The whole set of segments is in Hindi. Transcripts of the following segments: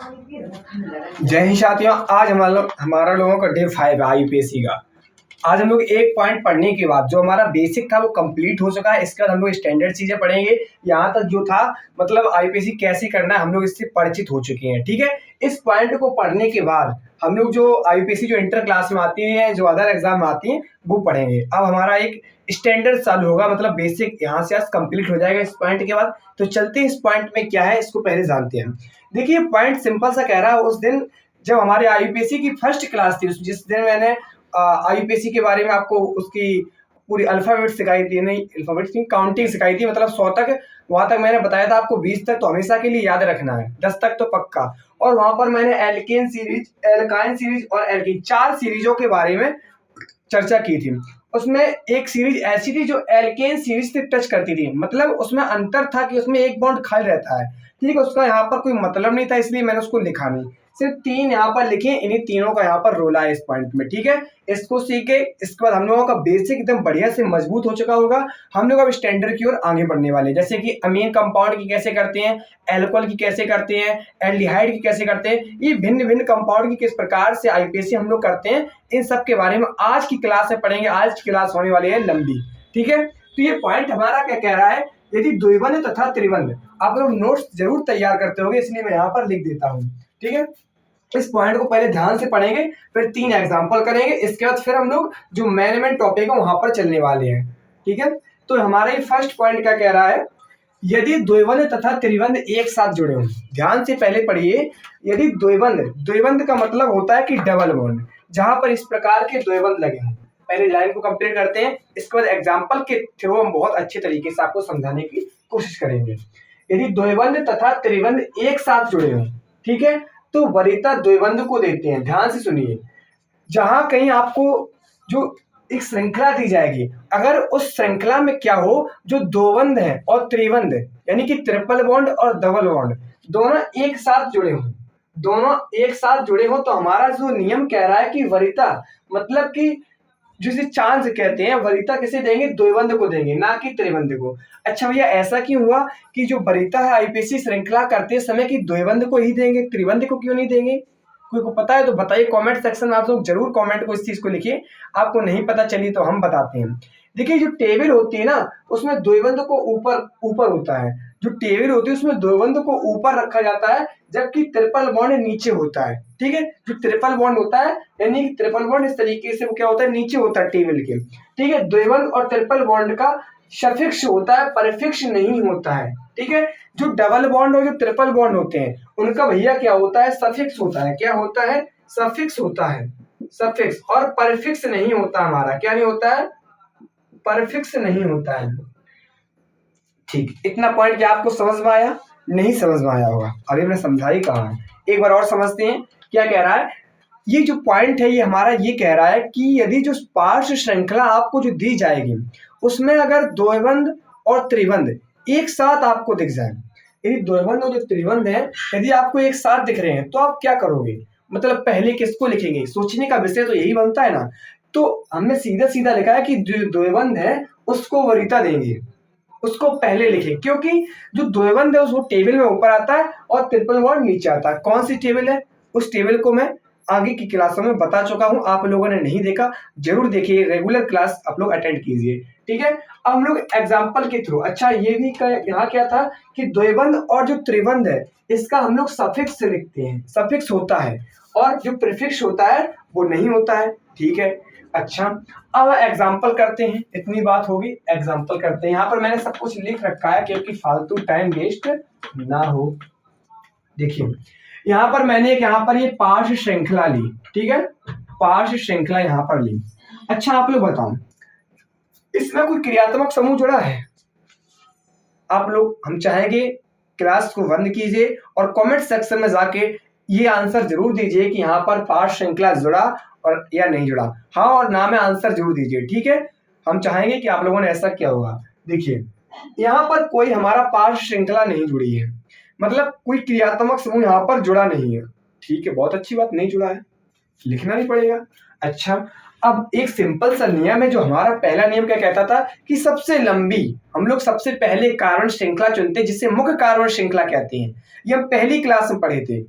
जय हिंद साथियों। आज हमारा लोगों का डे 5 है आईपीएससी का। आज हम लोग एक पॉइंट पढ़ने के बाद जो हमारा बेसिक था वो कंप्लीट हो चुका है। इसके बाद हम लोग स्टैंडर्ड चीजें पढ़ेंगे। यहाँ तक जो था मतलब आईपीएससी कैसे करना है हम लोग इससे परिचित हो चुके हैं। ठीक है, इस पॉइंट को पढ़ने के बाद हम लोग जो आईपीएससी जो इंटर क्लास में आती है, जो अदर एग्जाम में आती है, वो पढ़ेंगे। अब हमारा एक स्टैंडर्ड चालू होगा, मतलब बेसिक यहाँ से आज कंप्लीट हो जाएगा इस पॉइंट के बाद। तो चलते हैं इस पॉइंट में क्या है इसको पहले जानते हैं। देखिए पॉइंट सिंपल सा कह रहा है, उस दिन जब हमारे आईपीएससी की फर्स्ट क्लास थी, जिस दिन मैंने आईपीएससी के बारे में आपको उसकी पूरी अल्फाबेट सिखाई थी, नहीं अल्फाबेट की काउंटिंग सिखाई थी, मतलब 100 तक। वहां तक मैंने बताया था आपको 20 तक तो हमेशा के लिए याद रखना है, 10 तक तो पक्का। और वहां पर मैंने एल्केन सीरीज, एल्काइन सीरीज और एल्कीन 4 सीरीजों के बारे में चर्चा की थी। उसमें एक सीरीज ऐसी थी जो एल्केन सीरीज से टच करती थी, मतलब उसमें अंतर था कि उसमें एक बॉन्ड खाली रहता है। ठीक है, उसका यहाँ पर कोई मतलब नहीं था, इसलिए मैंने उसको लिखा नहीं। सिर्फ 3 यहाँ पर लिखे, इन्हीं तीनों का यहाँ पर रोल है इस पॉइंट में। ठीक है, इसको सीखे इसके बाद हम लोगों का बेसिक एकदम बढ़िया से मजबूत हो चुका होगा। हम लोग अब स्टैंडर्ड की ओर आगे बढ़ने वाले, जैसे कि अमीन कंपाउंड की कैसे करते हैं, एल्कोहल की कैसे करते हैं, एल्डिहाइड की कैसे करते हैं, ये भिन्न भिन्न कंपाउंड की किस प्रकार से आईपीएससी हम लोग करते हैं, इन सब के बारे में आज की क्लास में पढ़ेंगे। आज की क्लास होने वाली है लंबी। ठीक है, तो ये पॉइंट हमारा क्या कह रहा है, यदि द्विबंध तथा त्रिबंध, आप लोग नोट्स जरूर तैयार करते होंगे, इसलिए मैं यहाँ पर लिख देता हूँ। ठीक है, इस पॉइंट को पहले ध्यान से पढ़ेंगे, फिर 3 एग्जांपल करेंगे, इसके बाद फिर हम लोग जो मेन टॉपिक है वहां पर चलने वाले हैं। ठीक है, तो हमारा ये फर्स्ट पॉइंट क्या कह रहा है, यदि द्विबंध तथा त्रिबंध एक साथ जुड़े हों। ध्यान से पहले पढ़िए, यदि द्विबंध, द्विबंध का मतलब होता है कि डबल बॉन्ड, जहां पर इस प्रकार के द्विबंध लगे हों। पहले लाइन को कंप्लीट करते हैं, इसके बाद एग्जाम्पल के थ्रू हम बहुत अच्छे तरीके से आपको समझाने की कोशिश करेंगे। यदि द्विबंध तथा त्रिबंध एक साथ जुड़े हों, ठीक है, तो वरीयता द्विबंध को देते हैं। ध्यान से सुनिए, जहां कहीं आपको जो एक श्रृंखला दी जाएगी, अगर उस श्रृंखला में क्या हो, जो द्विबंध है और त्रिबंध यानी कि ट्रिपल बॉन्ड और डबल बॉन्ड दोनों एक साथ जुड़े हों, दोनों एक साथ जुड़े हो, तो हमारा जो नियम कह रहा है कि वरीयता, मतलब कि जिसे चांस कहते हैं, वरीयता किसे देंगे, द्विबंध को देंगे, ना कि त्रिबंध को। अच्छा भैया, ऐसा क्यों हुआ कि जो वरीयता है आईपीएससी श्रृंखला करते समय की द्विबंध को ही देंगे, त्रिबंध को क्यों नहीं देंगे? कोई को पता है तो बताइए, कमेंट सेक्शन में आप लोग जरूर कमेंट को इस चीज को लिखिए। आपको नहीं पता चली तो हम बताते हैं। देखिए जो टेबल होती है ना, उसमें द्विबंध को ऊपर ऊपर होता है, जो टेबल होती है उसमें द्विबंध को ऊपर रखा जाता है, जबकि ट्रिपल बॉन्ड नीचे होता है। ठीक है, जो ट्रिपल बॉन्ड होता है, यानी ट्रिपल बॉन्ड इस तरीके से वो क्या होता है, नीचे होता है टेबल के। ठीक है, द्विबंध और ट्रिपल बॉन्ड का सफिक्स होता है, परफिक्स नहीं होता है। ठीक है, जो डबल बॉन्ड और जो ट्रिपल बॉन्ड होते हैं उनका भैया क्या होता है, सफिक्स होता है। क्या होता है, सफिक्स होता है, सफिक्स। और परफिक्स नहीं होता हमारा, क्या नहीं होता है, परफिक्स नहीं होता है। ठीक, इतना पॉइंट क्या आपको समझ में आया? नहीं समझ में आया होगा, अभी मैंने समझा ही कहा है। एक बार और समझते हैं क्या कह रहा है। ये जो पॉइंट है ये हमारा ये कह रहा है कि यदि जो पार्श्व श्रृंखला आपको जो दी जाएगी उसमें अगर द्विबंध और त्रिबंध एक साथ आपको दिख जाए, यदि द्विबंध और जो त्रिबंध है यदि आपको एक साथ दिख रहे हैं, तो आप क्या करोगे, मतलब पहले किसको लिखेंगे? सोचने का विषय तो यही बनता है ना। तो हमने सीधा सीधा लिखा है कि जो द्विबंध है उसको वरीयता देंगे, उसको पहले लिखें, क्योंकि जो द्विबंध है उसको टेबल में ऊपर आता है और ट्रिपल बॉन्ड नीचे आता है। कौन सी टेबल है, उस टेबल को मैं आगे की क्लासों में बता चुका हूं, आप लोगों ने नहीं देखा जरूर देखिए, रेगुलर क्लास आप लोग अटेंड कीजिए। ठीक है, अब हम लोग एग्जाम्पल के थ्रू, अच्छा ये भी यहाँ क्या था कि द्विबंध और जो त्रिबंध है इसका हम लोग सफिक्स लिखते हैं, सफिक्स होता है, और जो प्रीफिक्स होता है वो नहीं होता है। ठीक है, अच्छा अब एग्जाम्पल करते हैं, इतनी बात होगी, एग्जाम्पल करते हैं। यहाँ पर मैंने सब कुछ लिख रखा है क्योंकि फालतू टाइम वेस्ट ना हो। देखिए यहाँ पर मैंने यहाँ पर ये पार्श्व श्रृंखला ली, ठीक है, पार्श्व श्रृंखला यहाँ पर ली। अच्छा आप लोग बताओ, इसमें कोई क्रियात्मक समूह जुड़ा है? आप लोग, हम चाहेंगे क्लास को बंद कीजिए और कमेंट सेक्शन में जाके ये आंसर जरूर दीजिए कि यहाँ पर पार्श्व श्रृंखला जुड़ा और या नहीं जुड़ा, हाँ और ना में आंसर जरूर दीजिए। ठीक है, हम चाहेंगे कि आप लोगों ने ऐसा किया होगा। देखिए यहाँ पर कोई हमारा पार्श्व श्रृंखला नहीं जुड़ी है, मतलब कोई क्रियात्मक समूह यहाँ पर जुड़ा नहीं है। ठीक है, बहुत अच्छी बात, नहीं जुड़ा है, लिखना नहीं पड़ेगा। अच्छा अब एक सिंपल सा नियम है, जो हमारा पहला नियम क्या कहता था कि सबसे लंबी, हम लोग सबसे पहले कार्बन श्रृंखला चुनते हैं जिसे मुख्य कार्बन श्रृंखला कहते हैं। ये हम पहली क्लास में पढ़े थे।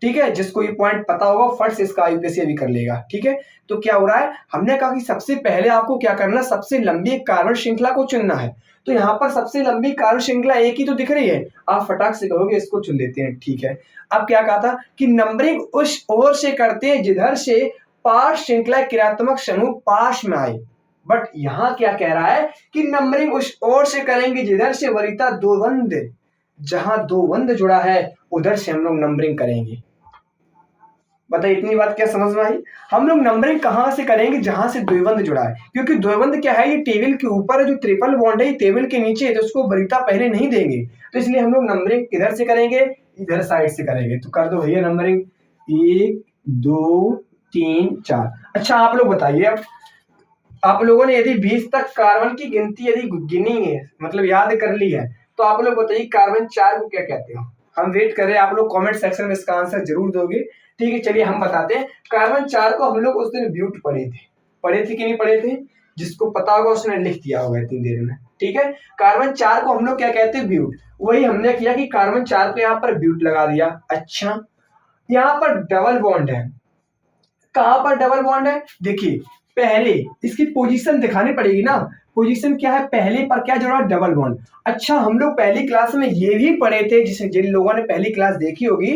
ठीक है, जिसको ये पॉइंट पता होगा फट से इसका आईयूपीएसी भी कर लेगा। ठीक है, तो क्या हो रहा है, हमने कहा कि सबसे पहले आपको क्या करना, सबसे लंबी कार्बन श्रृंखला को चुनना है। तो यहाँ पर सबसे लंबी कार्बन श्रृंखला एक ही तो दिख रही है, आप फटाक से कहोगे इसको चुन लेते हैं। ठीक है, अब क्या कहा था कि नंबरिंग उस ओर से करते हैं जिधर से पार्श्व श्रृंखला क्रियात्मक समूह पास में आए। बट यहाँ क्या कह रहा है कि नंबरिंग उस ओर से करेंगे जिधर से वरीयता द्वंद, जहां द्वंद जुड़ा है उधर से हम लोग नंबरिंग करेंगे। बताइए इतनी बात क्या समझ में आई। हम लोग नंबरिंग कहां से करेंगे, जहां से द्वंद जुड़ा है, क्योंकि द्वंद क्या है, ये टेबल के ऊपर है, जो ट्रिपल बॉन्ड है ये टेबल के नीचे है, तो उसको वरीयता पहले नहीं देंगे, तो इसलिए हम लोग नंबरिंग किधर से करेंगे, इधर साइड से करेंगे। तो कर दो भैया नंबरिंग 1 2 3 4। अच्छा आप लोग बताइए, अब आप लोगों ने यदि 20 तक कार्बन की गिनती यदि गिनी है, मतलब याद कर ली है, तो आप लोग बताइए कार्बन 4 को क्या कहते हो। हम वेट कर रहे हैं, आप लोग कमेंट सेक्शन में इसका आंसर जरूर दोगे। ठीक है, चलिए हम बताते हैं। कार्बन 4 को हम लोग उस दिन ब्यूट पढ़े थे कि नहीं पढ़े थे, जिसको पता होगा उसने लिख दिया होगा इतनी देर में। ठीक है, कार्बन 4 को हम लोग क्या कहते हैं, ब्यूट। वही हमने किया कि कार्बन 4 को यहाँ पर ब्यूट लगा दिया। अच्छा, यहाँ पर डबल बॉन्ड है, कहां पर डबल बॉन्ड है, देखिए पहले इसकी पोजीशन दिखानी पड़ेगी ना, पोजीशन क्या है, पहले पर क्या जुड़ा, डबल बॉन्ड। अच्छा, हम लोग पहली क्लास में ये भी पढ़े थे, जिन लोगों ने पहली क्लास देखी होगी,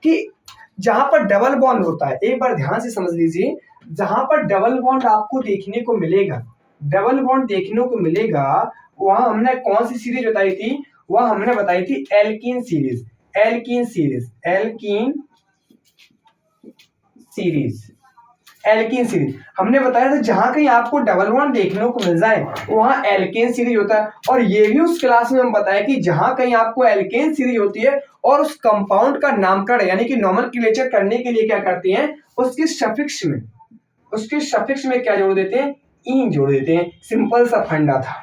कि जहां पर डबल बॉन्ड होता है, एक बार ध्यान से समझ लीजिए, जहां पर डबल बॉन्ड आपको देखने को मिलेगा, डबल बॉन्ड देखने को मिलेगा, वहां हमने कौन सी सीरीज बताई थी, वह हमने बताई थी alkene series, alkene series, alkene series, alkene series हमने बताया था। जहां कहीं आपको डबल बॉन्ड देखने को मिल जाए वहां एल्केन सीरीज होता है। और ये भी उस क्लास में हम बताया कि जहां कहीं आपको एल्केन सीरीज होती है और उस कंपाउंड का नामकरण यानी कि नोमेनक्लेचर करने के लिए क्या करते हैं, उसके सफिक्स में क्या जोड़ देते हैं, इन जोड़ देते हैं। सिंपल सा फंडा था,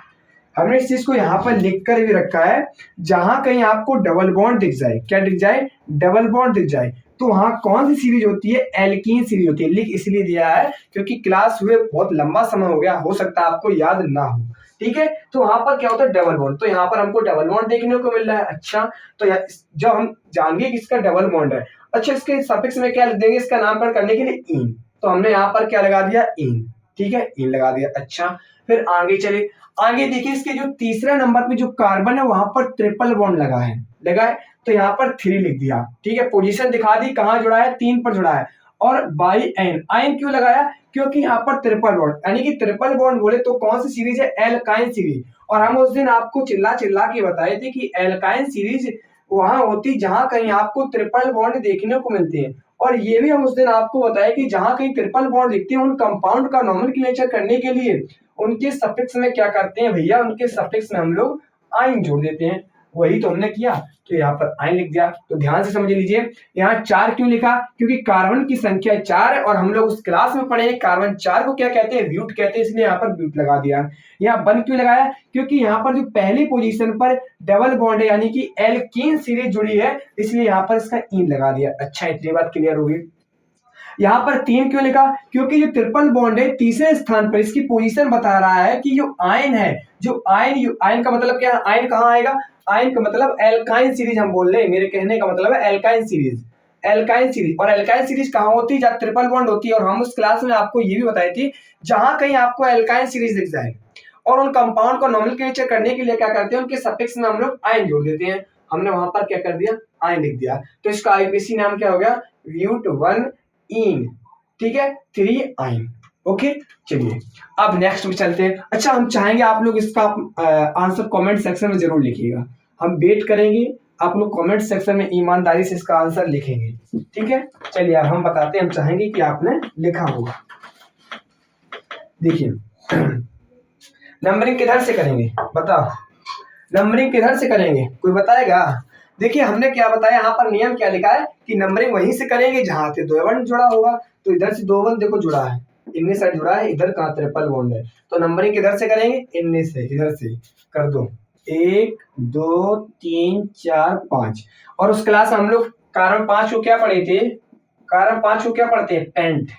हमने इस चीज को यहाँ पर लिख कर भी रखा है। जहां कहीं आपको डबल बॉन्ड दिख जाए, क्या दिख जाए, डबल बॉन्ड दिख जाए, तो वहां कौन सी सीरीज होती है, एल्कीन सीरीज होती है। लिख इसलिए दिया है क्योंकि क्लास हुए बहुत लंबा समय हो गया, हो सकता है आपको याद ना हो। ठीक है, तो वहां पर क्या होता है, डबल बॉन्ड। तो यहाँ पर हमको डबल बॉन्ड देखने को मिल रहा है। अच्छा, तो जब हम जानेंगे कि इसका डबल बॉन्ड है, अच्छा इसके सफिक्स में क्या लिख देंगे, इसका नामकरण करने के लिए इन, तो हमने यहाँ पर क्या लगा दिया, इन। ठीक है, इन लगा दिया। अच्छा, फिर आगे चले, आगे देखिए इसके जो तीसरे नंबर पे जो कार्बन है वहां पर ट्रिपल बॉन्ड लगा है, तो यहाँ पर 3 लिख दिया। ठीक है, पोजीशन दिखा दी, कहां जुड़ा है, 3 पर जुड़ा है। और बाई एन, आयन क्यों लगाया, क्योंकि यहाँ पर ट्रिपल बॉन्ड, यानी कि ट्रिपल बॉन्ड बोले तो कौन सी सीरीज है, एल्काइन सीरीज। और हम उस दिन आपको चिल्ला चिल्ला के बताए थे कि एल्काइन सीरीज वहां होती जहां कहीं आपको ट्रिपल बॉन्ड देखने को मिलते हैं। और ये भी हम उस दिन आपको बताया कि जहां कहीं ट्रिपल बॉन्ड दिखते हैं उन कंपाउंड का नोमेनक्लेचर करने के लिए उनके सफिक्स में क्या करते हैं भैया, उनके सफिक्स में हम लोग आइन जोड़ देते हैं। वही तो हमने किया, तो यहाँ पर आइन लिख दिया। तो ध्यान से समझ लीजिए, यहाँ 4 क्यों लिखा, क्योंकि कार्बन की संख्या 4 है और हम लोग उस क्लास में पढ़े कार्बन 4 को क्या कहते हैं, ब्यूट कहते हैं, इसलिए यहाँ पर ब्यूट लगा दिया। यहाँ 1 क्यों लगाया, क्योंकि यहाँ पर जो पहली पोजीशन पर डबल बॉन्ड है यानी कि एल्कीन सीरीज जुड़ी है, इसलिए यहाँ पर इसका इन लगा दिया। अच्छा, इतनी बात क्लियर होगी। यहाँ पर 3 क्यों लिखा, क्योंकि जो ट्रिपल बॉन्ड है तीसरे स्थान पर, इसकी पोजीशन बता रहा है कि जो आयन है, जो आयन का मतलब क्या है, आयन कहाँ आएगा, आयन का मतलब एल्काइन सीरीज हम बोल रहे हैं, मेरे कहने का मतलब है एल्काइन सीरीज, एल्काइन सीरीज। और एल्काइन सीरीज कहाँ होती है, जहाँ ट्रिपल बॉन्ड होती है। और हम उस क्लास में आपको ये भी बताई थी, जहां कहीं आपको एल्काइन सीरीज दिख जाए और उन कंपाउंड को नोमेनक्लेचर करने के लिए क्या करते हैं, उनके सफिक्स में हम लोग आयन जोड़ देते हैं। हमने वहां पर क्या कर दिया, आयन लिख दिया। तो इसका आईपीसी नाम क्या हो गया, ब्यूट 1 इन। ठीक है, 3 आइन। ओके, चलिए अब नेक्स्ट में चलते हैं। अच्छा, हम चाहेंगे आप लोग इसका आंसर कमेंट सेक्शन में जरूर लिखिएगा, हम वेट करेंगे, आप लोग कमेंट सेक्शन में ईमानदारी से इसका आंसर लिखेंगे। ठीक है, चलिए अब हम बताते हैं, हम चाहेंगे कि आपने लिखा होगा। देखिए नंबरिंग किधर से करेंगे, बताओ नंबरिंग किधर से करेंगे, कोई बताएगा। देखिए हमने क्या बताया, यहाँ पर नियम क्या लिखा है कि नंबरिंग वहीं से करेंगे जहां से दो बॉन्ड जुड़ा होगा। तो इधर से दो बॉन्ड देखो जुड़ा है, इनमें साइड जुड़ा है, इधर कहाँ ट्रिपल बॉन्ड है, तो नंबरिंग किधर से करेंगे, इनमें से, इधर से कर दो 1 2 3 4 5। और उस क्लास में हम लोग कार्बन 5 को क्या पढ़े थे, कार्बन 5 को क्या पढ़ते हैं, पेंट,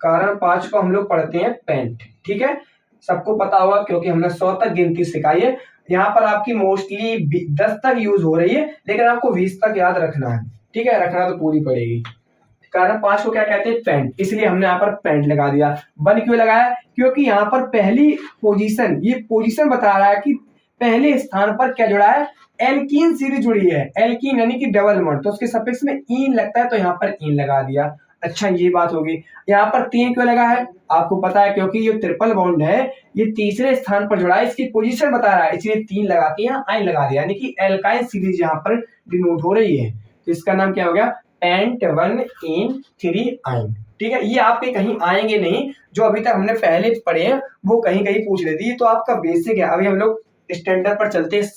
कार्बन 5 को हम लोग पढ़ते हैं पेंट। ठीक है, सबको पता होगा क्योंकि हमने 100 तक गिनती सिखाई है। यहाँ पर आपकी मोस्टली 10 तक यूज हो रही है, लेकिन आपको 20 तक याद रखना है। ठीक है, रखना तो पूरी पड़ेगी। कार्बन 5 को क्या कहते हैं, पेंट, इसलिए हमने यहाँ पर पेंट लगा दिया। 1 क्यों लगाया, क्योंकि यहाँ पर पहली पोजीशन, ये पोजीशन बता रहा है कि पहले स्थान पर क्या जुड़ा है, एल्कीन सीरीज जुड़ी है, एल्कीन यानी कि डबल बॉन्ड, तो उसके सफिक्स में ईन लगता है तो यहाँ पर ईन लगा दिया। अच्छा, ये बात होगी। यहाँ पर 3 क्यों लगा है, आपको पता है क्योंकि ये ट्रिपल बॉन्ड है, ये तीसरे स्थान पर जुड़ा है, इसकी पोजीशन बता रहा है, इसलिए 3 लगा के यहाँ आइन लगा दिया, यानी कि एल्काइन सीरीज यहाँ पर डिनोट हो रही है। तो इसका नाम क्या हो गया, पेंट 1 इन 3 आइन। ठीक है, ये आपके कहीं आएंगे नहीं, जो अभी तक हमने पहले पढ़े हैं वो कहीं कहीं पूछ लेती है, तो आपका बेसिक है। अभी हम लोग स्टैंडर्ड पर चलते हैं।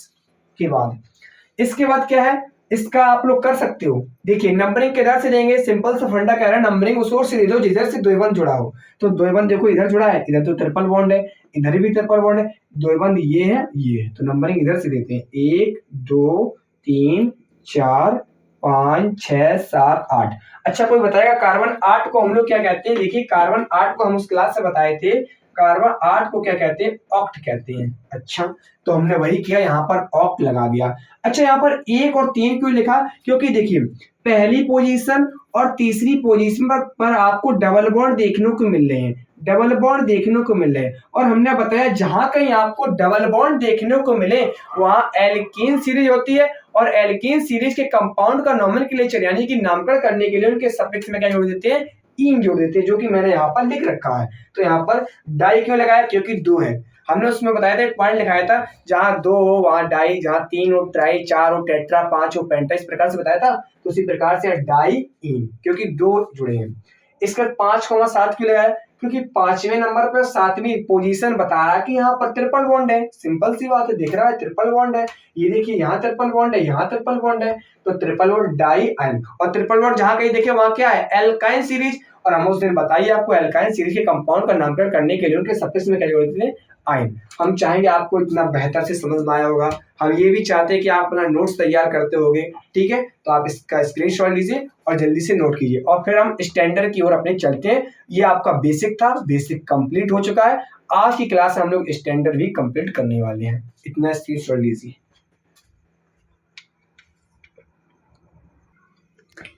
इसके बाद क्या है, इसका आप लोग कर सकते हो। देखिए, नंबरिंग किधर से देंगे, सिंपल सा फंडा कह रहा है, नंबरिंग उस ओर से दे दो जिधर से द्वैबंध जुड़ा हो। तो द्वैबंध देखो इधर जुड़ा है, इधर तो ट्रिपल बॉन्ड है, इधर भी ट्रिपल बॉन्ड है, द्वैबंध ये है ये है, तो नंबरिंग इधर से देते हैं, 1 2 3 4 5 6 7 8। अच्छा, कोई बताएगा कार्बन 8 को हम लोग क्या कहते हैं। देखिए, कार्बन 8 को हम उस क्लास से बताए थे, कार्बन 8 को क्या कहते हैं, ऑक्ट कहते हैं। अच्छा, तो हमने वही किया, यहाँ पर ऑक्ट लगा दिया। अच्छा, यहाँ पर 1 और 3 क्यों लिखा, क्योंकि देखिए पहली पोजीशन और तीसरी पोजीशन पर आपको डबल बॉन्ड देखने को मिल रहे हैं, डबल बॉन्ड देखने को मिल रहे हैं, और हमने बताया जहां कहीं आपको डबल बॉन्ड देखने को मिले वहां एल्कीन सीरीज होती है, और एल्कीन सीरीज के कंपाउंड का नोमेनक्लेचर यानी कि नामकरण करने के लिए उनके सफिक्स में क्या जोड़ देते हैं, ईन जोड़ देते हैं, जो कि मैंने यहाँ पर लिख रखा है। तो यहाँ पर डाई क्यों लगाया, क्योंकि 2 है, हमने उसमें बताया था, एक पॉइंट लिखाया था, जहां 2 हो वहां डाई, जहां 3 हो ट्राई, 4 हो टेट्रा, 5 हो पेंटा, इस प्रकार से बताया था। तो उसी प्रकार से डाई इन, क्योंकि 2 जुड़े हैं। इसका 5,7 क्यों लगाया, क्योंकि 5वें नंबर पर 7वीं पोजीशन बता रहा है कि यहाँ पर ट्रिपल बॉन्ड है। सिंपल सी बात है, दिख रहा है ट्रिपल बॉन्ड है, ये देखिए यहाँ ट्रिपल बॉन्ड है, यहाँ ट्रिपल बॉन्ड है, तो ट्रिपल बॉन्ड डाई आइन, और ट्रिपल बॉन्ड जहां कहीं देखे वहां क्या है, एल्काइन सीरीज। और हम उस दिन बताइए आपको एल्काइन सीरीज के कंपाउंड का नामकरण करने के लिए उनके सफिक्स में क्या जोड़ते हैं, आइन। हम चाहेंगे आपको इतना बेहतर से समझ में आया होगा, हम ये भी चाहते हैं कि आप अपना नोट्स तैयार करते होगे। ठीक है, तो आप इसका स्क्रीनशॉट लीजिए और जल्दी से नोट कीजिए, और फिर हम स्टैंडर्ड की ओर अपने चलते हैं। ये आपका बेसिक था, बेसिक कंप्लीट हो चुका है। आज की क्लास में हम लोग स्टैंडर्ड भी कंप्लीट करने वाले हैं, इतना स्क्रीनशॉट लीजिए।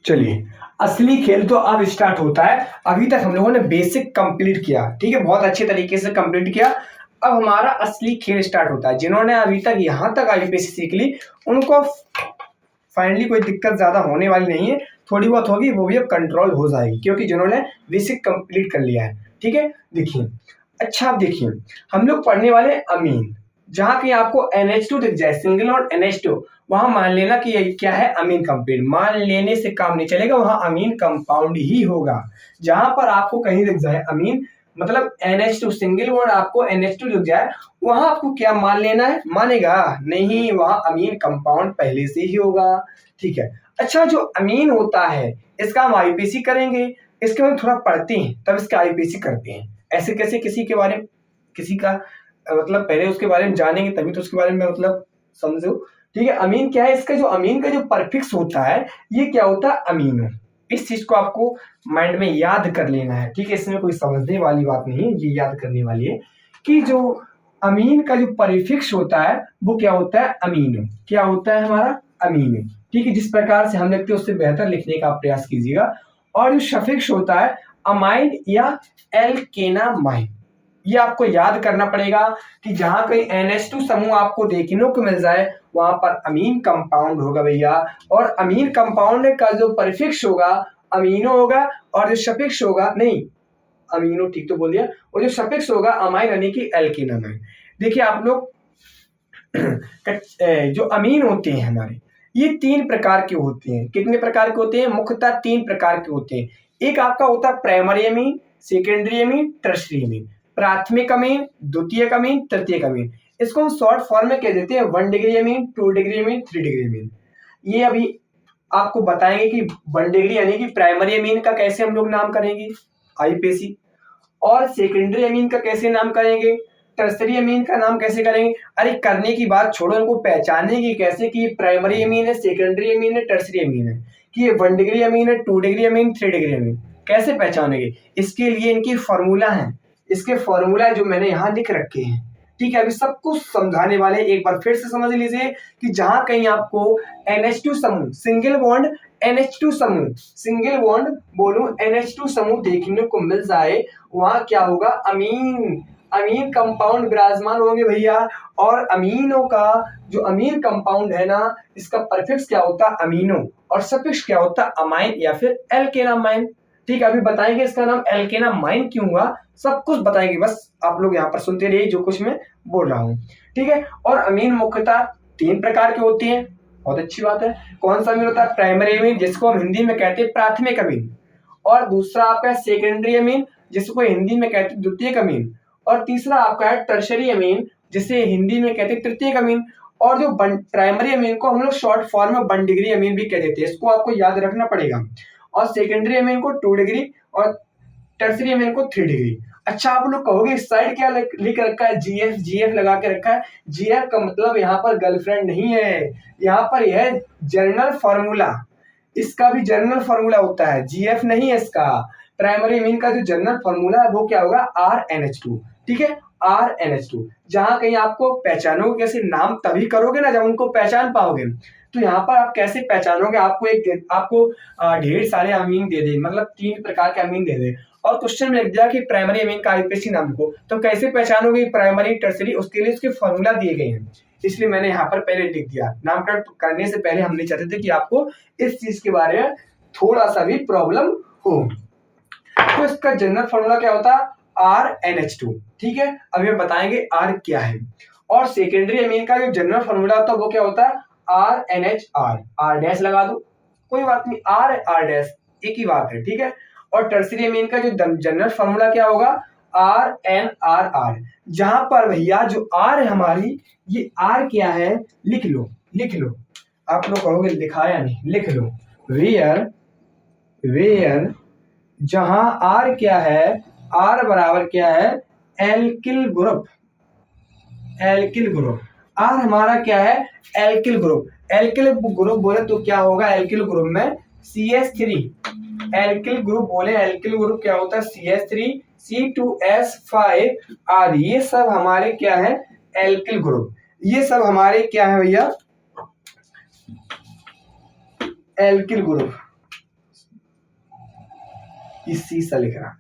चलिए, असली खेल तो अब स्टार्ट होता है। अभी तक हम लोगों ने बेसिक कंप्लीट किया, ठीक है, बहुत अच्छे तरीके से कंप्लीट किया। अब हमारा असली खेल स्टार्ट होता है। जिन्होंने अभी तक यहाँ तक आईपीएससी सीख ली उनको फाइनली कोई दिक्कत ज्यादा होने वाली नहीं है, थोड़ी बहुत होगी, वो भी अब कंट्रोल हो जाएगी, क्योंकि जिन्होंने बेसिक कंप्लीट कर लिया है। ठीक है, देखिए, अच्छा, आप देखिए, हम लोग पढ़ने वाले अमीन, जहां कहीं आपको NH2 दिख जाए, सिंगल और NH2, वहां मान लेना कि ये क्या है, अमीन कंपाउंड। मान लेने से काम नहीं चलेगा, वहां अमीन कंपाउंड ही होगा। जहां पर आपको कहीं दिख जाए अमीन, मतलब NH2 सिंगल बॉन्ड आपको NH2 दिख जाए, वहां आपको क्या मान लेना है, मानेगा नहीं, वहां अमीन कंपाउंड पहले से ही होगा। ठीक है, अच्छा, जो अमीन होता है इसका हम आईपीसी करेंगे, इसके बारे में थोड़ा पढ़ते हैं तब इसका आईपीसी करते हैं। ऐसे कैसे किसी के बारे में, किसी का मतलब पहले उसके बारे में जानेंगे तभी तो उसके बारे में मतलब समझो। ठीक है, अमीन क्या है, इसका जो अमीन का जो परफिक्स होता है ये क्या होता है, अमीनो। इस चीज को आपको माइंड में याद कर लेना है। ठीक है, इसमें कोई समझने वाली बात नहीं है, ये याद करने वाली है कि जो अमीन का जो परिफिक्स होता है वो क्या होता है, अमीनो। क्या होता है हमारा, अमीनो। ठीक है, जिस प्रकार से हम लिखते हैं उससे बेहतर लिखने का प्रयास कीजिएगा। और जो सफिक्स होता है अमाइन या एल्केनामाइन, ये आपको याद करना पड़ेगा कि जहां कहीं NH2 समूह आपको देखने को मिल जाए वहां पर अमीन कंपाउंड होगा भैया। और अमीन कंपाउंड का जो प्रीफिक्स होगा अमीनो होगा, और जो सफिक्स होगा, नहीं अमीनो ठीक तो बोल दिया, और जो सफिक्स होगा अमाइन यानी कि एल्केनामाइन। देखिए आप लोग, जो अमीन होते हैं हमारे, ये 3 प्रकार के होते हैं। कितने प्रकार के होते हैं, मुख्यतः 3 प्रकार के होते हैं। एक आपका होता है primary amine, secondary amine, tertiary अमीन। प्राथमिक अमीन, द्वितीयक अमीन, तृतीयक अमीन। इसको हम शॉर्ट फॉर्म में कह देते हैं 1 degree amine, 2 degree amine, 3 degree amine. ये अभी आपको बताएंगे कि 1 डिग्री यानी कि प्राइमरी अमीन का कैसे हम लोग नाम करेंगे आईपीएसी, और सेकेंडरी अमीन का कैसे नाम करेंगे, टर्सरी अमीन का नाम कैसे करेंगे। अरे करने की बात छोड़ो, इनको पहचानने की कैसे कि प्राइमरी अमीन है, सेकेंडरी अमीन है, टर्सरी अमीन है, कि ये 1 डिग्री अमीन है, 2 डिग्री अमीन, 3 डिग्री अमीन, कैसे पहचानेंगे। इसके लिए इनकी फॉर्मूला है, इसके फॉर्मूला जो मैंने यहाँ लिख रखे हैं। ठीक है, अभी सब कुछ समझाने वाले, एक बार फिर से समझ लीजिए कि जहां कहीं आपको NH2 समूह, सिंगल बॉन्ड NH2 समूह, सिंगल बॉन्ड बोलो NH2 समूह देखने को मिल जाए, वहां क्या होगा, अमीन, अमीन कंपाउंड विराजमान होंगे भैया। और अमीनों का जो अमीन कंपाउंड है ना, इसका परफिक्स क्या होता है, अमीनो, और सफिक्स क्या होता है, अमाइन या फिर एल्केनामाइन। ठीक है, अभी बताएंगे इसका नाम एल्केनामाइन क्यों हुआ, सब कुछ बताएंगे, बस आप लोग यहाँ पर सुनते रहिए जो कुछ मैं बोल रहा हूँ। ठीक है, और अमीन मुख्यतः 3 प्रकार के होते हैं, बहुत अच्छी बात है। कौन सा अमीन होता है, प्राइमरी अमीन, जिसको हम हिंदी में कहते हैं प्राथमिक अमीन, और दूसरा आपका सेकेंडरी अमीन, जिसको हिंदी में कहते हैं द्वितीयक अमीन, और तीसरा आपका है टर्शरी अमीन, जिसे हिंदी में कहते हैं तृतीयक अमीन। और जो प्राइमरी अमीन को हम लोग शॉर्ट फॉर्म में 1 डिग्री अमीन भी कह देते हैं, इसको आपको याद रखना पड़ेगा। और सेकेंडरी अमीन को 2 डिग्री और टर्सरी अमीन को 3 डिग्री। अच्छा, आप लोग कहोगे इस साइड क्या लिख रखा है, जीएफ, जीएफ लगा के रखा है। जीएफ का मतलब यहाँ पर गर्लफ्रेंड नहीं है, यहाँ पर यह जनरल फॉर्मूला, इसका भी जनरल फॉर्मूला होता है, जीएफ नहीं है इसका। प्राइमरी अमीन का जो जनरल फॉर्मूला है वो क्या होगा, RNH2। ठीक है, RNH2। जहां कहीं आपको पहचानोगे, कैसे नाम तभी करोगे ना जब उनको पहचान पाओगे। तो यहाँ पर आप कैसे पहचानोगे, आपको ढेर सारे अमीन दे दे, मतलब 3 प्रकार के अमीन दे दे, और क्वेश्चन में लिख दिया कि प्राइमरी अमीन का आईपीएसी नाम को, तो कैसे पहचानोगे प्राइमरी टर्सरी, उसके लिए उसके फॉर्मूला दिए गए हैं, इसलिए मैंने यहाँ पर पहले लिख दिया। नामकरण करने से पहले हम नहीं चाहते थे कि आपको इस चीज के बारे में थोड़ा सा भी प्रॉब्लम हो। तो इसका जनरल फॉर्मूला क्या होता है, RNH2। ठीक है, अभी हम बताएंगे R क्या है। और सेकेंडरी अमीन का जो जनरल फॉर्मूला होता है वो क्या होता है, RNHR, R डैश लगा दो, कोई बात नहीं, R डैश एक ही बात है। ठीक है, और टर्सरी अमीन का जो जनरल फॉर्मूला क्या होगा, RNRR। जहां पर भैया जो R है हमारी, ये R क्या है, लिख लो, लिख लो, आप लोग कहोगे लिखाया नहीं, लिख लो, वेयर जहां R क्या है, R बराबर क्या है, alkyl group, alkyl group. R हमारा क्या है, एल्किल ग्रुप। एल्किल ग्रुप बोले तो क्या होगा, एल्किल ग्रुप में CH3, एल्किल ग्रुप बोले, एल्किल ग्रुप क्या होता है, CH3, C2S5 आदि, ये सब हमारे क्या है, एल्किल ग्रुप। ये सब हमारे क्या है भैया, एल्किल ग्रुप। इसी से लिख रहा,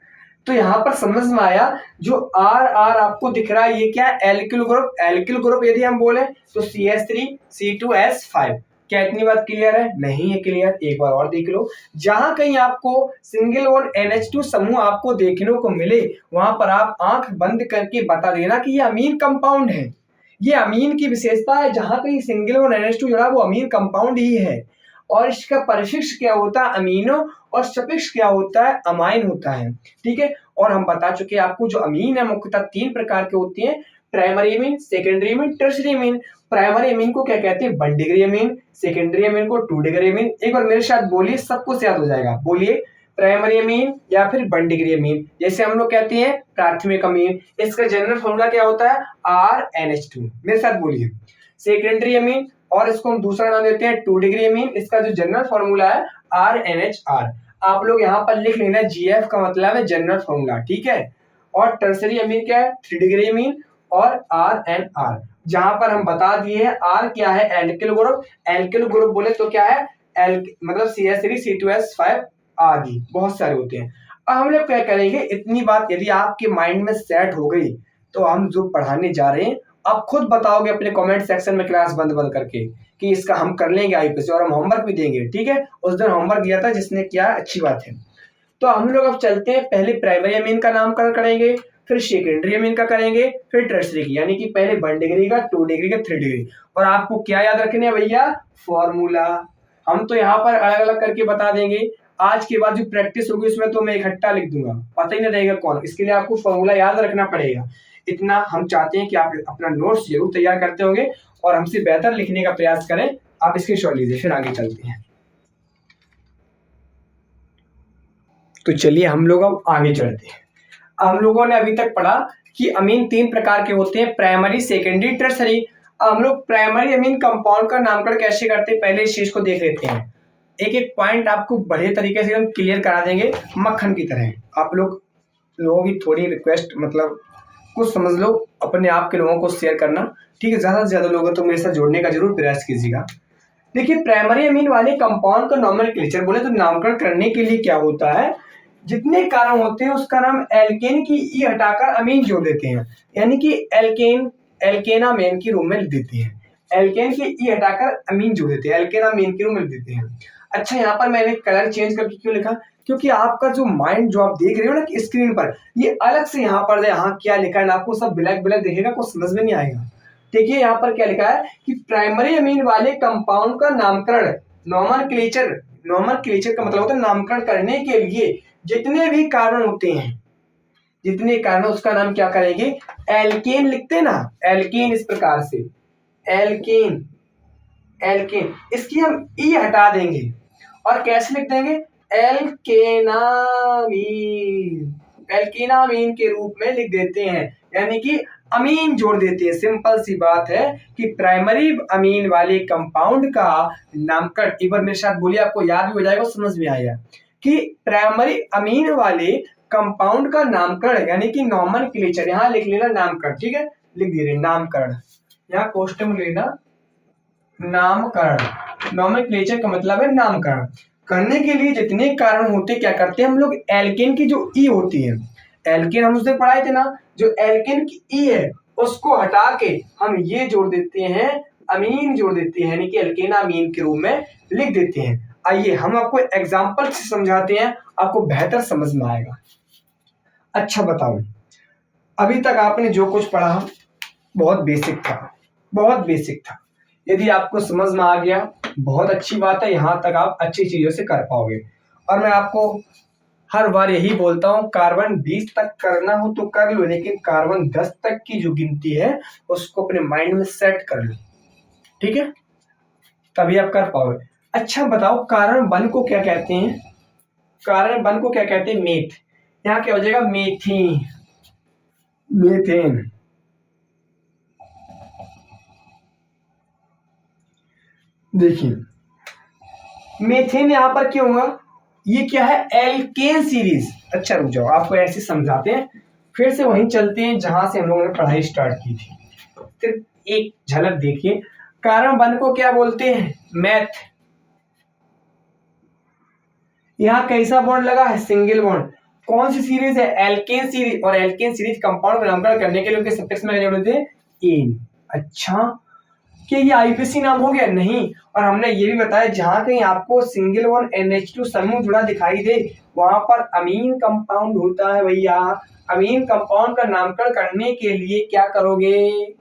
तो यहाँ पर समझ में आया, जो R आपको दिख रहा है ये क्या है, एल्किल ग्रुप। एल्किल ग्रुप यदि हम बोले तो CH3, C2S5। क्या इतनी बात क्लियर है, नहीं है क्लियर, एक बार और देख लो। जहां कहीं आपको सिंगल बॉन्ड NH2 समूह आपको देखने को मिले, वहां पर आप आंख बंद करके बता देना कि ये अमीन कंपाउंड है, ये अमीन की विशेषता है। जहां कहीं सिंगल बॉन्ड NH2 जुड़ा वो अमीन कंपाउंड ही है, और इसका परिशिष्ट क्या होता है, अमीनो, और सफिक्स क्या होता है, अमाइन होता है। ठीक है, और हम बता चुके हैं आपको जो अमीन है मुख्यतः 3 प्रकार के होते हैं, primary amine, secondary amine, tertiary अमीन। प्राइमरी अमीन को क्या कहते हैं, 1 डिग्री अमीन, सेकेंडरी अमीन को 2 डिग्री अमीन। एक बार मेरे साथ बोलिए, सब कुछ याद हो जाएगा, बोलिए, प्राइमरी अमीन या फिर 1 डिग्री अमीन, जैसे हम लोग कहते हैं प्राथमिक अमीन, इसका जनरल फॉर्मूला क्या होता है, RNH2। मेरे साथ बोलिए, सेकेंडरी अमीन, और इसको हम दूसरा नाम देते हैं 2 डिग्री अमीन, इसका जो जनरल फॉर्मूला है RNHR। आप लोग यहाँ पर लिख लेना, GF का मतलब है जनरल फॉर्मूला। ठीक है, और टर्सरी अमीन क्या है, 3 डिग्री अमीन, और RNR। जहां पर हम बता दिए हैं R क्या है, एल्किल ग्रुप। एल्किल ग्रुप बोले तो क्या है, मतलब CH3, C2S5 आदि बहुत सारे होते हैं। अब हम लोग क्या करेंगे, इतनी बात यदि आपके माइंड में सेट हो गई, तो हम जो पढ़ाने जा रहे हैं आप खुद बताओगे अपने कमेंट सेक्शन में क्लास बंद बंद करके कि इसका हम कर लेंगे आईपीएसी, और हम होमवर्क भी देंगे। ठीक है, उस दिन होमवर्क दिया था जिसने किया, अच्छी बात है। तो हम लोग अब चलते हैं, पहले प्राइमरी अमीन का नामकरण करेंगे, फिर सेकेंडरी अमीन का करेंगे, फिर टर्सरी की, यानी कि पहले 1 डिग्री का, 2 डिग्री का, 3 डिग्री। और आपको क्या याद रखने है भैया, फॉर्मूला। हम तो यहाँ पर अलग अलग करके बता देंगे, आज के बाद जो प्रैक्टिस होगी उसमें तो मैं इकट्ठा लिख दूंगा, पता ही नहीं रहेगा कौन, इसके लिए आपको फॉर्मूला याद रखना पड़ेगा। इतना हम चाहते हैं कि आप अपना नोट्स जरूर तैयार करते होंगे और हमसे बेहतर लिखने का प्रयास करें। आप इसकी शॉट लीजिए, फिर आगे चलते हैं। तो चलिए हम लोग अब आगे चलते हैं। हम लोगों ने अभी तक पढ़ा कि अमीन 3 प्रकार के होते हैं, प्राइमरी, सेकेंडरी, टर्सरी। हम लोग प्राइमरी अमीन कंपाउंड का नामकरण कैसे करते हैं, पहले इस चीज को देख लेते हैं। एक एक पॉइंट आपको बढ़िया तरीके से हम क्लियर करा देंगे, मक्खन की तरह। आप लोगों की थोड़ी रिक्वेस्ट, मतलब कुछ समझ लो, अपने आप के लोगों को शेयर करना, ठीक है। ज़्यादा से ज़्यादा लोगों तो मेरे साथ जोड़ने का जरूर प्रयास कीजिएगा। देखिए, प्राइमरी अमीन वाले कंपाउंड का नॉमेनक्लेचर बोले तो नामकरण करने के लिए क्या होता है, जितने कारण होते हैं उसका नाम एल्केन की ई हटाकर अमीन जोड़ देते हैं, यानी कि एल्केन एल्केनामेन के रूप में लिख देते हैं। एल्केन की ई हटाकर अमीन जोड़ देते हैं, एल्केनामेन के रूप में लिख देते हैं। अच्छा, यहाँ पर मैंने कलर चेंज करके क्यों लिखा, क्योंकि आपका जो माइंड जो आप देख रहे हो ना कि स्क्रीन पर, ये अलग से यहाँ पर यहाँ क्या लिखा है ना, आपको सब ब्लैक ब्लैक दिखेगा, कुछ समझ में नहीं आएगा। देखिए यहाँ पर क्या लिखा है कि प्राइमरी अमीन वाले कंपाउंड का नामकरण, नॉमनक्लेचर का मतलब होता है नामकरण करने के लिए जितने भी कारण होते हैं, जितने कारण उसका नाम क्या करेंगे, एल्केन लिखते हैं ना, एल्केन इस प्रकार से, एल्केन एल्केन, इसकी हम ई हटा देंगे और कैसे लिख देंगे, एल्केनामीन के रूप में लिख देते हैं, यानी कि अमीन जोड़ देते हैं। सिंपल सी बात है कि प्राइमरी अमीन वाले कंपाउंड का नामकरण, एक बार मेरे साथ बोलिए, आपको याद भी हो जाएगा, समझ में आएगा कि प्राइमरी अमीन वाले कंपाउंड का नामकरण यानी कि नॉमेनक्लेचर, यहाँ लिख लेना नामकरण, ठीक है, लिख दीजिए नामकरण, यहाँ कोष्टक में लेना नामकरण। नॉमेनक्लेचर का मतलब है नामकरण करने के लिए जितने कारण होते क्या करते हैं हम लोग, एल्केन की जो ई होती है, एल्केन हम उससे पढ़ाए थे ना, जो एल्केन की ई है उसको हटा के हम ये जोड़ देते हैं, अमीन जोड़ देते हैं, यानी कि एल्केनामीन के रूप में लिख देते हैं। आइए हम आपको एग्जांपल से समझाते हैं, आपको बेहतर समझ में आएगा। अच्छा बताओ, अभी तक आपने जो कुछ पढ़ा बहुत बेसिक था, बहुत बेसिक था। यदि आपको समझ में आ गया बहुत अच्छी बात है, यहाँ तक आप अच्छी चीजों से कर पाओगे। और मैं आपको हर बार यही बोलता हूँ, कार्बन 20 तक करना हो तो कर लो, लेकिन कार्बन 10 तक की जो गिनती है उसको अपने माइंड में सेट कर लो, ठीक है, तभी आप कर पाओगे। अच्छा बताओ, कार्बन 1 को क्या कहते हैं, कार्बन 1 को क्या कहते हैं, मेथ, यहाँ क्या हो जाएगा, मेथेन, मेथेन। देखिए मेथेन यहाँ पर क्यों होगा, ये क्या है, एल्केन सीरीज। अच्छा रुक जाओ, आपको ऐसे समझाते हैं, फिर से वहीं चलते हैं जहां से हम लोगों ने पढ़ाई स्टार्ट की थी। सिर्फ एक झलक देखिए, कार्बन 1 को क्या बोलते हैं, मैथ। यहाँ कैसा बॉन्ड लगा है, सिंगल बॉन्ड। कौन सी सीरीज है, एल्केन सीरीज, और एल्केन सीरीज कंपाउंड का नामकरण करने के लिए उनके सफिक्स में क्या बोलते हैं, एन। अच्छा, कि ये आईपीसी नाम हो गया, नहीं। और हमने ये भी बताया जहां कहीं आपको सिंगल बॉन्ड NH2 समूह जुड़ा दिखाई दे वहां पर अमीन कंपाउंड होता है भैया। अमीन कंपाउंड का नामकरण करने के लिए क्या करोगे,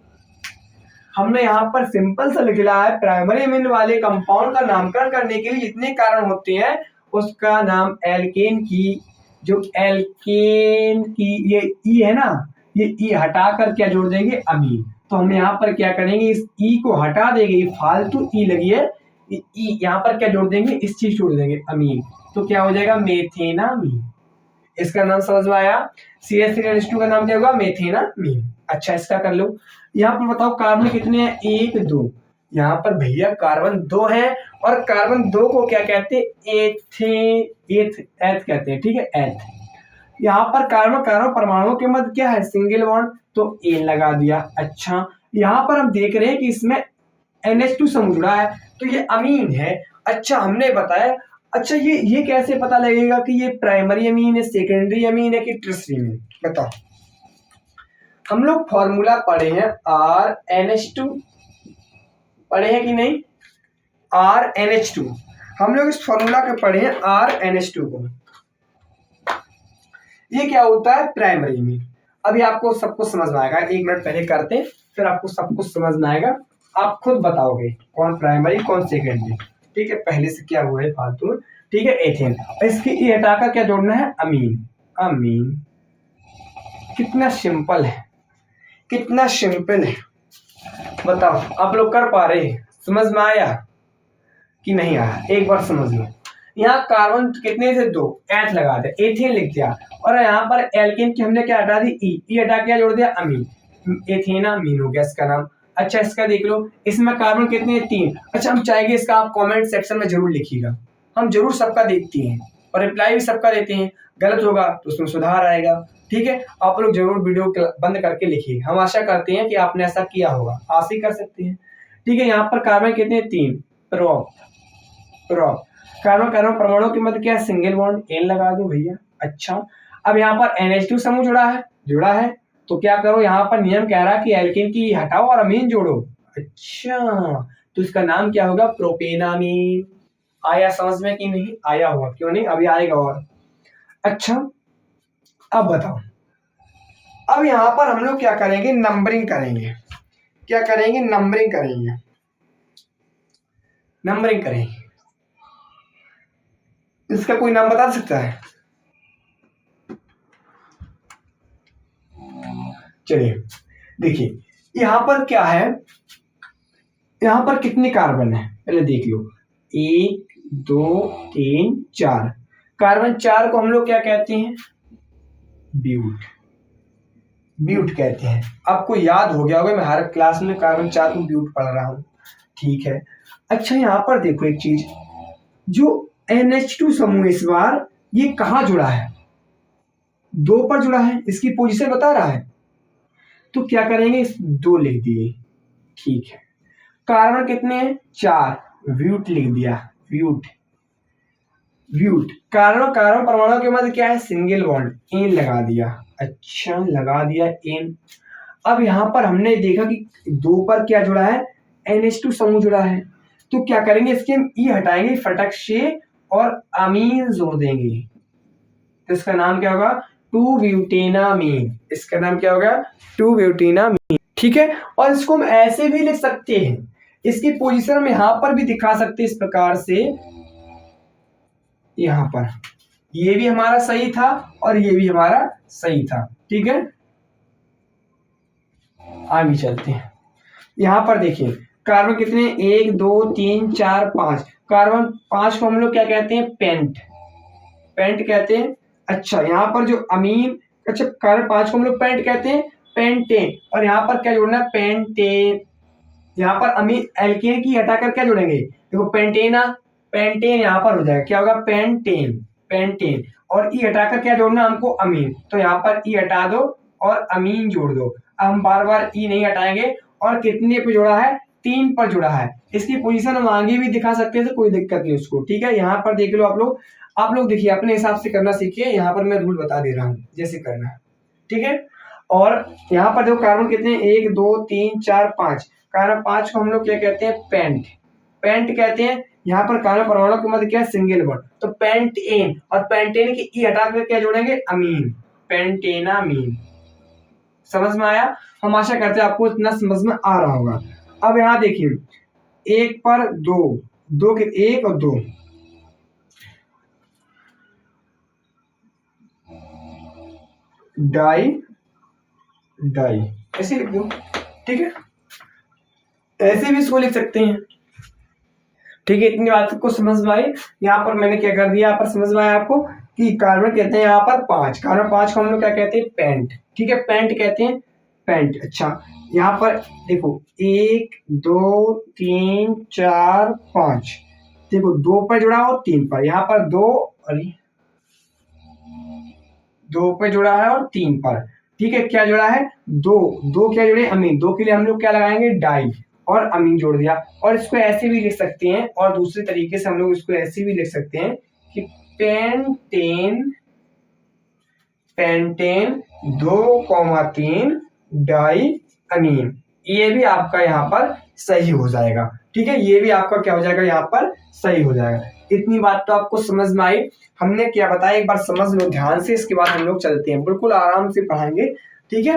हमने यहाँ पर सिंपल सा लिख लिया है, प्राइमरी अमीन वाले कंपाउंड का नामकरण करने के लिए जितने कारण होते हैं उसका नाम एल्केन की, जो एल्केन की ये ई है ना, ये ई हटाकर क्या जोड़ देंगे, अमीन। तो हम यहाँ पर क्या करेंगे, इस ई को हटा देंगे, फालतू ई लगी है, ई यहाँ पर क्या जोड़ देंगे, इस चीज जोड़ देंगे, अमीन। तो क्या हो जाएगा, मेथेनामीन। इसका नाम समझ में आया, CH3NH2 का नाम क्या होगा, मेथेनामीन। अच्छा इसका कर लो। यहाँ पर बताओ कार्बन कितने हैं, 1 2। यहाँ पर भैया कार्बन 2 है, और कार्बन 2 को क्या कहते हैं, एथ कहते हैं, ठीक है, एथ। यहाँ पर कार्बन कार्बन परमाणुओं के मध्य क्या है, सिंगल बॉन्ड, तो एन लगा दिया। अच्छा यहाँ पर हम देख रहे हैं कि इसमें NH2 समूह जुड़ा है, तो ये अमीन है। अच्छा हमने बताया, अच्छा ये कैसे पता लगेगा कि ये प्राइमरी अमीन है, सेकेंडरी अमीन है कि टर्शियरी अमीन, बताओ। हम लोग फॉर्मूला पढ़े हैं RNH2, पढ़े हैं कि नहीं, RNH2, हम लोग इस फॉर्मूला के पढ़े हैं RNH2 को। ये क्या होता है, प्राइमरी अमीन। अभी आपको सब कुछ समझ में आएगा, 1 मिनट पहले करते हैं फिर आपको सब कुछ समझ में आएगा, आप खुद बताओगे कौन प्राइमरी कौन सेकेंडरी, ठीक है। पहले से क्या हुआ है फालतू, ठीक है, एथेन। इसकी ई हटाकर क्या जोड़ना है, अमीन, अमीन। कितना सिंपल है, कितना सिंपल है, बताओ आप लोग कर पा रहे हैं, समझ में आया कि नहीं आया, एक बार समझ लो। यहाँ कार्बन कितने से 2, एथ लगा दे, एथेन लिख दिया, और यहाँ पर एल्केन की हमने क्या हटा दी, ई हटा के जोड़ दिया, अमीन, एथेनामीन हो गया इसका नाम। अच्छा इसका देख लो, इसमें कार्बन कितने हैं, 3। अच्छा हम चाहेंगे इसका आप कमेंट सेक्शन में जरूर लिखिएगा, हम जरूर सबका देखते हैं, और रिप्लाई भी सबका देते हैं, गलत होगा तो उसमें सुधार आएगा। ठीक है, आप लोग जरूर वीडियो बंद करके लिखिए, हम आशा करते हैं कि आपने ऐसा किया होगा, आप ही कर सकते हैं। ठीक है, यहाँ पर कार्बन कितने हैं? 3। प्रो कार्बन कार्बन परमाणु के मध्य क्या है? सिंगल बॉन्ड, एन लगा दो भैया। अच्छा, अब यहाँ पर NH2 समूह जुड़ा है तो क्या करो, यहाँ पर नियम कह रहा है कि एल्केन की हटाओ और अमीन जोड़ो। अच्छा, तो इसका नाम क्या होगा? प्रोपेनामीन। आया समझ में कि नहीं आया होगा? क्यों नहीं, अभी आएगा और। अच्छा, अब बताओ, अब यहाँ पर हम लोग क्या करेंगे? नंबरिंग करेंगे। क्या करेंगे? नंबरिंग करेंगे। इसका कोई नाम बता सकता है? चलिए देखिए, यहाँ पर क्या है, यहाँ पर कितने कार्बन है पहले देख लो। 1 2 3 4 कार्बन। 4 को हम लोग क्या कहते हैं? ब्यूट कहते हैं। आपको याद हो गया होगा, मैं हर क्लास में कार्बन 4 को ब्यूट पढ़ रहा हूँ। ठीक है, अच्छा यहाँ पर देखो एक चीज, जो NH2 समूह इस बार ये कहाँ जुड़ा है? 2 पर जुड़ा है, इसकी पोजीशन बता रहा है। तो क्या करेंगे? 2 लिख दिए। ठीक है, कार्बन कितने हैं? 4, ब्यूट लिख दिया। ब्यूट कार्बन कार्बन परमाणु के मध्य क्या है? सिंगल बॉन्ड, एन लगा दिया। अच्छा, लगा दिया एन। अब यहाँ पर हमने देखा कि 2 पर क्या जुड़ा है? NH2 समूह जुड़ा है। तो क्या करेंगे? इसके हम ई हटाएंगे फटक से और अमीन जोड़ देंगे। तो इसका नाम क्या होगा? 2 ब्यूटेनामीन। इसका नाम क्या होगा? 2 ब्यूटेनामीन। ठीक है, और इसको हम ऐसे भी लिख सकते हैं, इसकी पोजीशन हम यहाँ पर भी दिखा सकते हैं इस प्रकार से। यहाँ पर ये भी हमारा सही था और ये भी हमारा सही था। ठीक है, आगे चलते हैं। यहाँ पर देखिए, कार्बन कितने? 1 2 3 4 5। कार्बन 5 को हम लोग क्या कहते हैं? पेंट कहते हैं। अच्छा, यहाँ पर जो अमीन, अच्छा कार्बन 5 को हम लोग पेंट कहते हैं, पेंटेन। और यहाँ पर क्या जोड़ना है? पेंटेन। यहाँ पर अमीन एल्केन की हटाकर क्या जोड़ेंगे? देखो पेंटेन यहाँ पर हो जाएगा, क्या होगा? पेंटेन। और ई हटाकर क्या जोड़ना हमको? अमीन। तो यहाँ पर ई हटा दो और अमीन जोड़ दो। अब हम बार बार ई नहीं हटाएंगे। और कितने पे जोड़ा है? 3 पर जुड़ा है। इसकी पोजीशन हम आगे भी दिखा सकते हैं, तो कोई दिक्कत नहीं उसको। ठीक है, यहाँ पर देख लो आप लोग देखिए, अपने हिसाब से करना सीखिए। यहाँ पर मैं रूल बता दे रहा हूँ जैसे करना है। ठीक है, और यहाँ पर देखो कार्बन कितने? 1 2 3 4 5। कार्बन 5 को हम लोग क्या कहते हैं? पेंट कहते हैं। यहाँ पर कार्बन परमाणु के मध्य क्या है? सिंगल बॉन्ड, तो पेंटेन। और पेंटेन की ई हटा कर क्या जोड़ेंगे? अमीन, पेंटेनामीन। समझ में आया? हम आशा करते हैं आपको इतना समझ में आ रहा होगा। अब यहाँ देखिए, 1 पर 2, 2 के 1 और 2, डाई ऐसे लिख दो। ठीक है, ऐसे भी इसको लिख सकते हैं। ठीक है, इतनी बात को समझ में आई। यहाँ पर मैंने क्या कर दिया, यहाँ पर समझ में आया आपको कि कार्बन कहते हैं यहाँ पर 5। कार्बन 5 को हम लोग क्या कहते हैं? पेंट। ठीक है, पेंट कहते हैं, पेंट। अच्छा, यहाँ पर देखो 1 2 3 4 5, देखो 2 पर जुड़ा और 3 पर। यहाँ पर 2 पे जुड़ा है और 3 पर। ठीक है, क्या जुड़ा है? 2 क्या जुड़े? अमीन। 2 के लिए हम लोग क्या लगाएंगे? डाई, और अमीन जोड़ दिया। और इसको ऐसे भी लिख सकते हैं, और दूसरे तरीके से हम लोग इसको ऐसे भी लिख सकते हैं कि पेंटेन 2,3 डाई अमीन। ये भी आपका यहाँ पर सही हो जाएगा। ठीक है, ये भी आपका क्या हो जाएगा? यहाँ पर सही हो जाएगा। इतनी बात तो आपको समझ में आई। हमने क्या बताया एक बार समझ लो ध्यान से, इसके बाद हम लोग चलते हैं, बिल्कुल आराम से पढ़ाएंगे। ठीक है,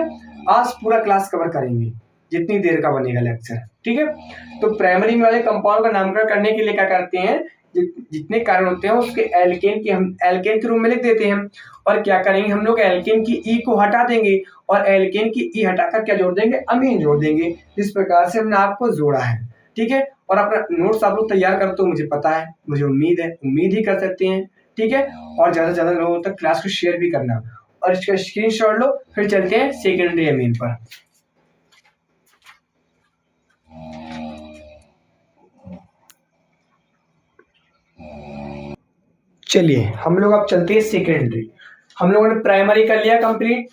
आज पूरा क्लास कवर करेंगे जितनी देर का बनेगा लेक्चर। ठीक है, तो प्राइमरी में वाले कंपाउंड का नामकरण करने के लिए क्या करते हैं? जितने कार्बन होते हैं उसके एल्केन के रूप में लिख देते हैं। और क्या करेंगे हम लोग? एल्केन की ई को हटा देंगे और एल्केन की ई हटाकर क्या जोड़ देंगे? अमीन जोड़ देंगे। इस प्रकार से हमने आपको जोड़ा है। ठीक है, और अपना नोट्स आप लोग तैयार करते हो मुझे पता है, मुझे उम्मीद ही कर सकते हैं। ठीक है, और ज्यादा से ज्यादा लोगों तक क्लास को शेयर भी करना, और इसका स्क्रीनशॉट लो। फिर चलते हैं सेकेंडरी अमीन पर। चलिए हम लोग अब चलते हैं सेकेंडरी। हम लोगों ने प्राइमरी कर लिया कंप्लीट,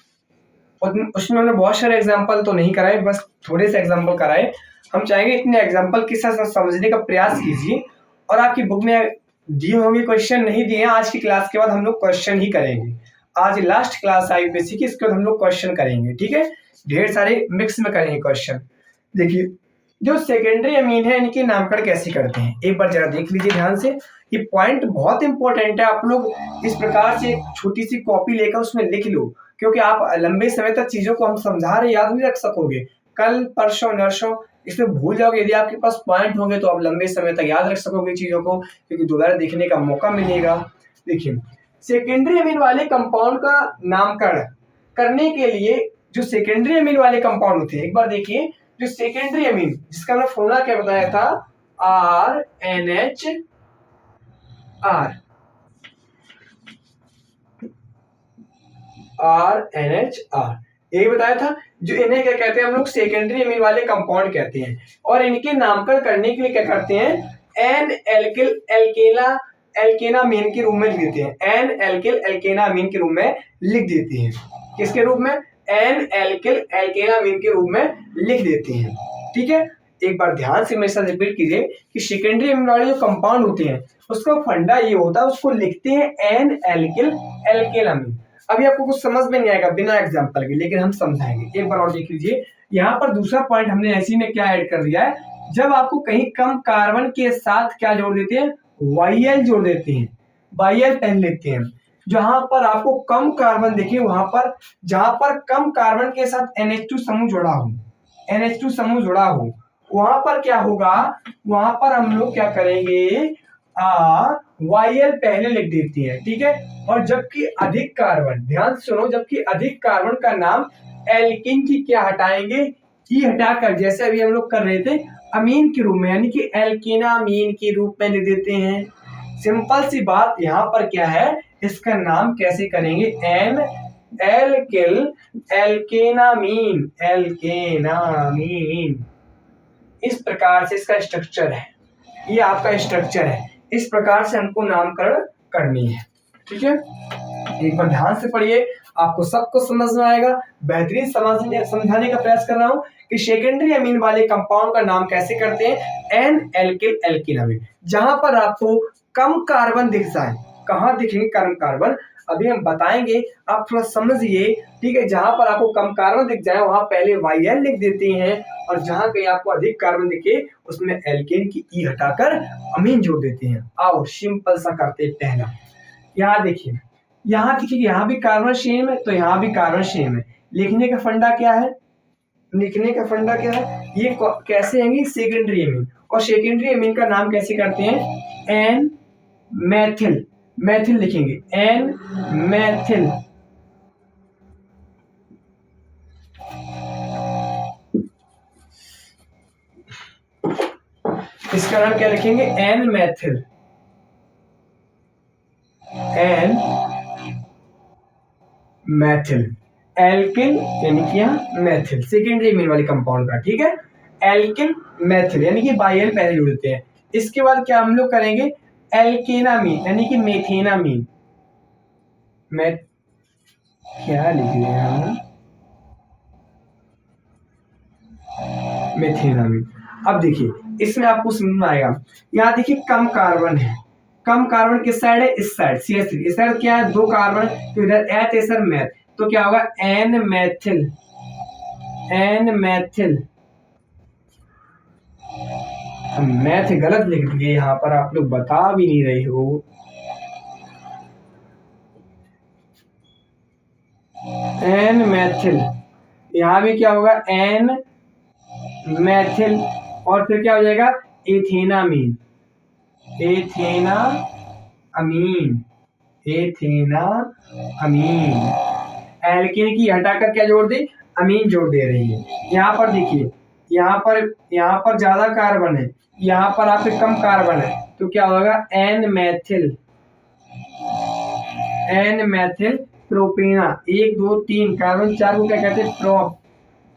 और उसमें हमने बहुत सारे एग्जाम्पल तो नहीं कराए, बस थोड़े से एग्जाम्पल कराए। हम चाहेंगे इतने एग्जाम्पल के साथ समझने का प्रयास कीजिए, और आपकी बुक में दिए होंगे क्वेश्चन नहीं दिए हैं, आज की क्लास के बाद हम लोग क्वेश्चन ही करेंगे। आज लास्ट क्लास आई यूपीएससी की, इसके बाद हम लोग क्वेश्चन करेंगे, ठीक है। ढेर सारे मिक्स में करेंगे क्वेश्चन। देखिए, जो सेकेंडरी अमीन है इनके नामकरण कैसे करते हैं, एक बार जरा देख लीजिए ध्यान से। ये पॉइंट बहुत इंपॉर्टेंट है, आप लोग इस प्रकार से एक छोटी सी कॉपी लेकर उसमें लिख लो, क्योंकि आप लंबे समय तक चीजों को हम समझा रहे याद नहीं रख सकोगे। कल परसों नरसों इसमें भूल जाओगे। यदि आपके पास पॉइंट होंगे तो आप लंबे समय तक याद रख सकोगे चीजों को, क्योंकि दोबारा देखने का मौका मिलेगा। देखिए, सेकेंडरी अमीन वाले कंपाउंड का नामकरण करने के लिए जो सेकेंडरी अमीन वाले कंपाउंड होते हैं, एक बार देखिए, जो सेकेंडरी अमीन जिसका हमने फॉर्मूला क्या बताया था, RNHR, RNHR यही बताया था। जो इन्हें क्या कहते हैं हम लोग, सेकेंडरी अमीन वाले कंपाउंड कहते हैं। और इनके नामकरण करने के लिए क्या करते हैं, एन एल्किल एल्केना अमीन के रूप में लिख देते हैं। एन एल्किल एल्केना अमीन के रूप में लिख देते हैं। किसके रूप में, एन एल्किल एल्केना अमीन के रूप में लिख देते हैं, ठीक है। एक बार ध्यान से मेरे साथ रिपीट कीजिए कि सेकेंडरी अमीन वाले जो कंपाउंड होते हैं उसका फंडा ये होता है, उसको लिखते हैं एन एल्किल एल्केन अमीन। अभी आपको कुछ समझ में नहीं आएगा बिना एग्जांपल के, लेकिन हम समझाएंगे। एक बार और देख लीजिए, यहाँ पर दूसरा पॉइंट हमने ऐसी में क्या ऐड कर दिया है, जब आपको कहीं कम कार्बन के साथ क्या जोड़ देते हैं, YL जोड़ देते हैं। YL पहन लेते हैं। जहां पर आपको कम कार्बन देखिए, वहां पर जहां पर कम कार्बन के साथ NH2 समूह जुड़ा हो, NH2 समूह जुड़ा हो, वहां पर क्या होगा, वहां पर हम लोग क्या करेंगे, YL पहले लिख देती है, ठीक है। और जबकि अधिक कार्बन, ध्यान से सुनो, जबकि अधिक कार्बन का नाम एल्किन की क्या हटाएंगे, ई हटाकर, जैसे अभी हम लोग कर रहे थे, अमीन के रूप में, यानी कि एल्केना अमीन के रूप में लिख देते हैं। सिंपल सी बात, यहाँ पर क्या है, इसका नाम कैसे करेंगे, एन एल्किल एल्केनामीन, एल्केनामीन। इस प्रकार से इसका स्ट्रक्चर है, ये आपका स्ट्रक्चर है। इस प्रकार से हमको नामकरण करनी है, ठीक है। एक बार ध्यान से पढ़िए, आपको सबको समझ में आएगा। बेहतरीन समझाने का प्रयास कर रहा हूं कि सेकेंडरी अमीन वाले कंपाउंड का नाम कैसे करते हैं, एन एल्किल एल्किन अमीन। जहां पर आपको कम कार्बन दिख जाए, कहां दिखेंगे कम कार्बन, अभी हम बताएंगे, आप थोड़ा समझिए, ठीक है। जहां पर आपको कम कार्बन दिख जाए वहां पहले YL लिख देते हैं, और जहां कहीं आपको अधिक कार्बन दिखे उसमें एल्केन की ई हटाकर अमीन जोड़ देते हैं। आओ सिंपल सा करते हैं। पहला, यहाँ देखिए, यहाँ भी कार्बन सेम है तो यहाँ भी कार्बन सेम है। लिखने का फंडा क्या है, लिखने का फंडा क्या है, ये कैसे आएंगे, सेकेंडरी अमीन। और सेकेंडरी अमीन का नाम कैसे करते हैं, एन मैथिल, मैथिल लिखेंगे, एन मैथिल। इसका नाम क्या लिखेंगे, N methyl, N methyl. Alkyl यानी कि यहाँ मैथिल, सेकेंडरी अमीन वाले कंपाउंड का, ठीक है। एल्किल मैथिल यानी कि YL पहले जोड़ते हैं। इसके बाद क्या हम लोग करेंगे, एल्केनामीन यानी कि मेथेनामीन। मैं क्या लिख रहे हैं हम, मेथेनामीन। अब देखिए, इसमें आपको समझ में आएगा, यहाँ देखिए कम कार्बन है, कम कार्बन किस साइड है, इस साइड CH3, इस साइड क्या है, 2 कार्बन, तो इधर एथ इधर मैथ, तो क्या होगा, N methyl, N methyl. Meth गलत लिख दिए यहाँ पर, आप लोग बता भी नहीं रहे हो। एन मैथिल, यहाँ भी क्या होगा, एन मैथिल, और फिर क्या हो जाएगा, एथेनामीन, एथेना अमीन, एथेना अमीन। एल्केन की हटाकर क्या जोड़ दे, अमीन जोड़ दे रही है। यहाँ पर देखिए, यहाँ पर ज्यादा कार्बन है, यहाँ पर आपके कम कार्बन है, तो क्या होगा, N methyl, N methyl propane. 1 2 3 carbon 4 को क्या कहते हैं, प्रोप,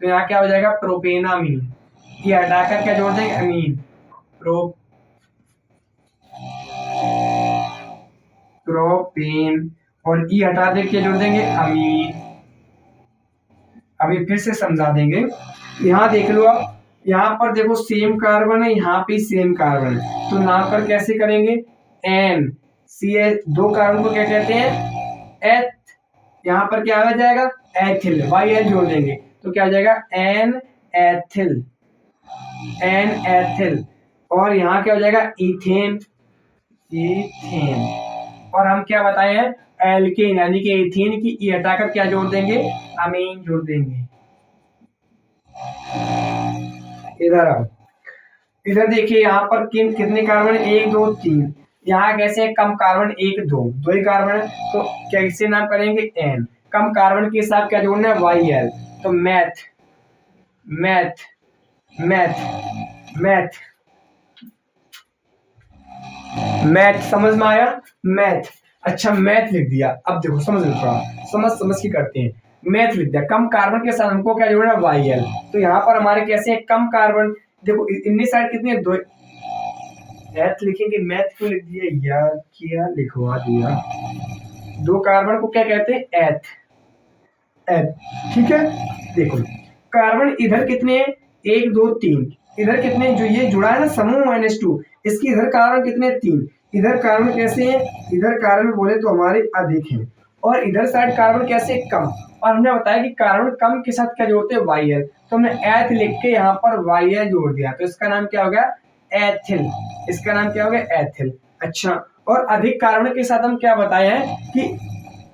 तो यहाँ क्या हो जाएगा, प्रोपेनामीन। ये हटाकर क्या जोड़ देंगे, अमीन, प्रोप प्रोपेन, और ई हटा दे के जोड़ देंगे अमीन। अभी फिर से समझा देंगे। यहाँ देख लो आप, यहाँ पर देखो सेम कार्बन है, यहाँ पे सेम कार्बन है, तो नामकरण कैसे करेंगे? एन सी एच, दो कार्बन को क्या कहते हैं? एथ। यहाँ पर क्या आ जाएगा? एथिल, वाई एल जोड़ देंगे तो क्या आ जाएगा? N ethyl, N ethyl. और यहाँ क्या हो जाएगा? Ethane, ethane. और हम क्या बताए हैं? एल्केन, यानी कि एथेन की ई हटाकर क्या जोड़ देंगे? अमीन जोड़ देंगे। इधर आओ, इधर देखिए यहाँ पर कितने कार्बन? 1 2 3। यहाँ कैसे कम कार्बन? 1 2, दो ही कार्बन है, तो कैसे नाम करेंगे? एन। कम कार्बन के साथ क्या जोड़ना है? Y L. तो meth, meth, meth, meth, meth. समझ में आया? मैथ। अच्छा मैथ लिख दिया। अब देखो समझ लो, थोड़ा समझ समझ के करते हैं। मैथ लिख दिया, कम कार्बन के साथ हमको क्या जोड़ना है? Y L. तो यहाँ पर हमारे कैसे है? कम कार्बन। देखो इतनी साइड कितनी है? दो। मैथ लिखेंगे, मैथ क्यों लिख दिया यार? क्या लिखवा दिया? दो कार्बन को क्या कहते हैं? एथ, एथ। ठीक है, देखो कार्बन इधर कितने हैं? 1 2 3। इधर कितने? जो ये जुड़ा है ना समूह -2, इसकी इधर कार्बन कितने? 3। इधर कार्बन कैसे हैं? इधर कार्बन बोले तो हमारे अधिक हैं, और इधर साइड कार्बन कैसे? कम। और हमने बताया कि कार्बन कम के साथ क्या जोड़ते हैं? Y L. तो हमने एथ लिख के यहाँ पर वाई एल जोड़ दिया, तो इसका नाम क्या हो गया? एथिल। इसका नाम क्या हो गया? एथिल। अच्छा, और अधिक कार्बन के साथ हम क्या बताए हैं कि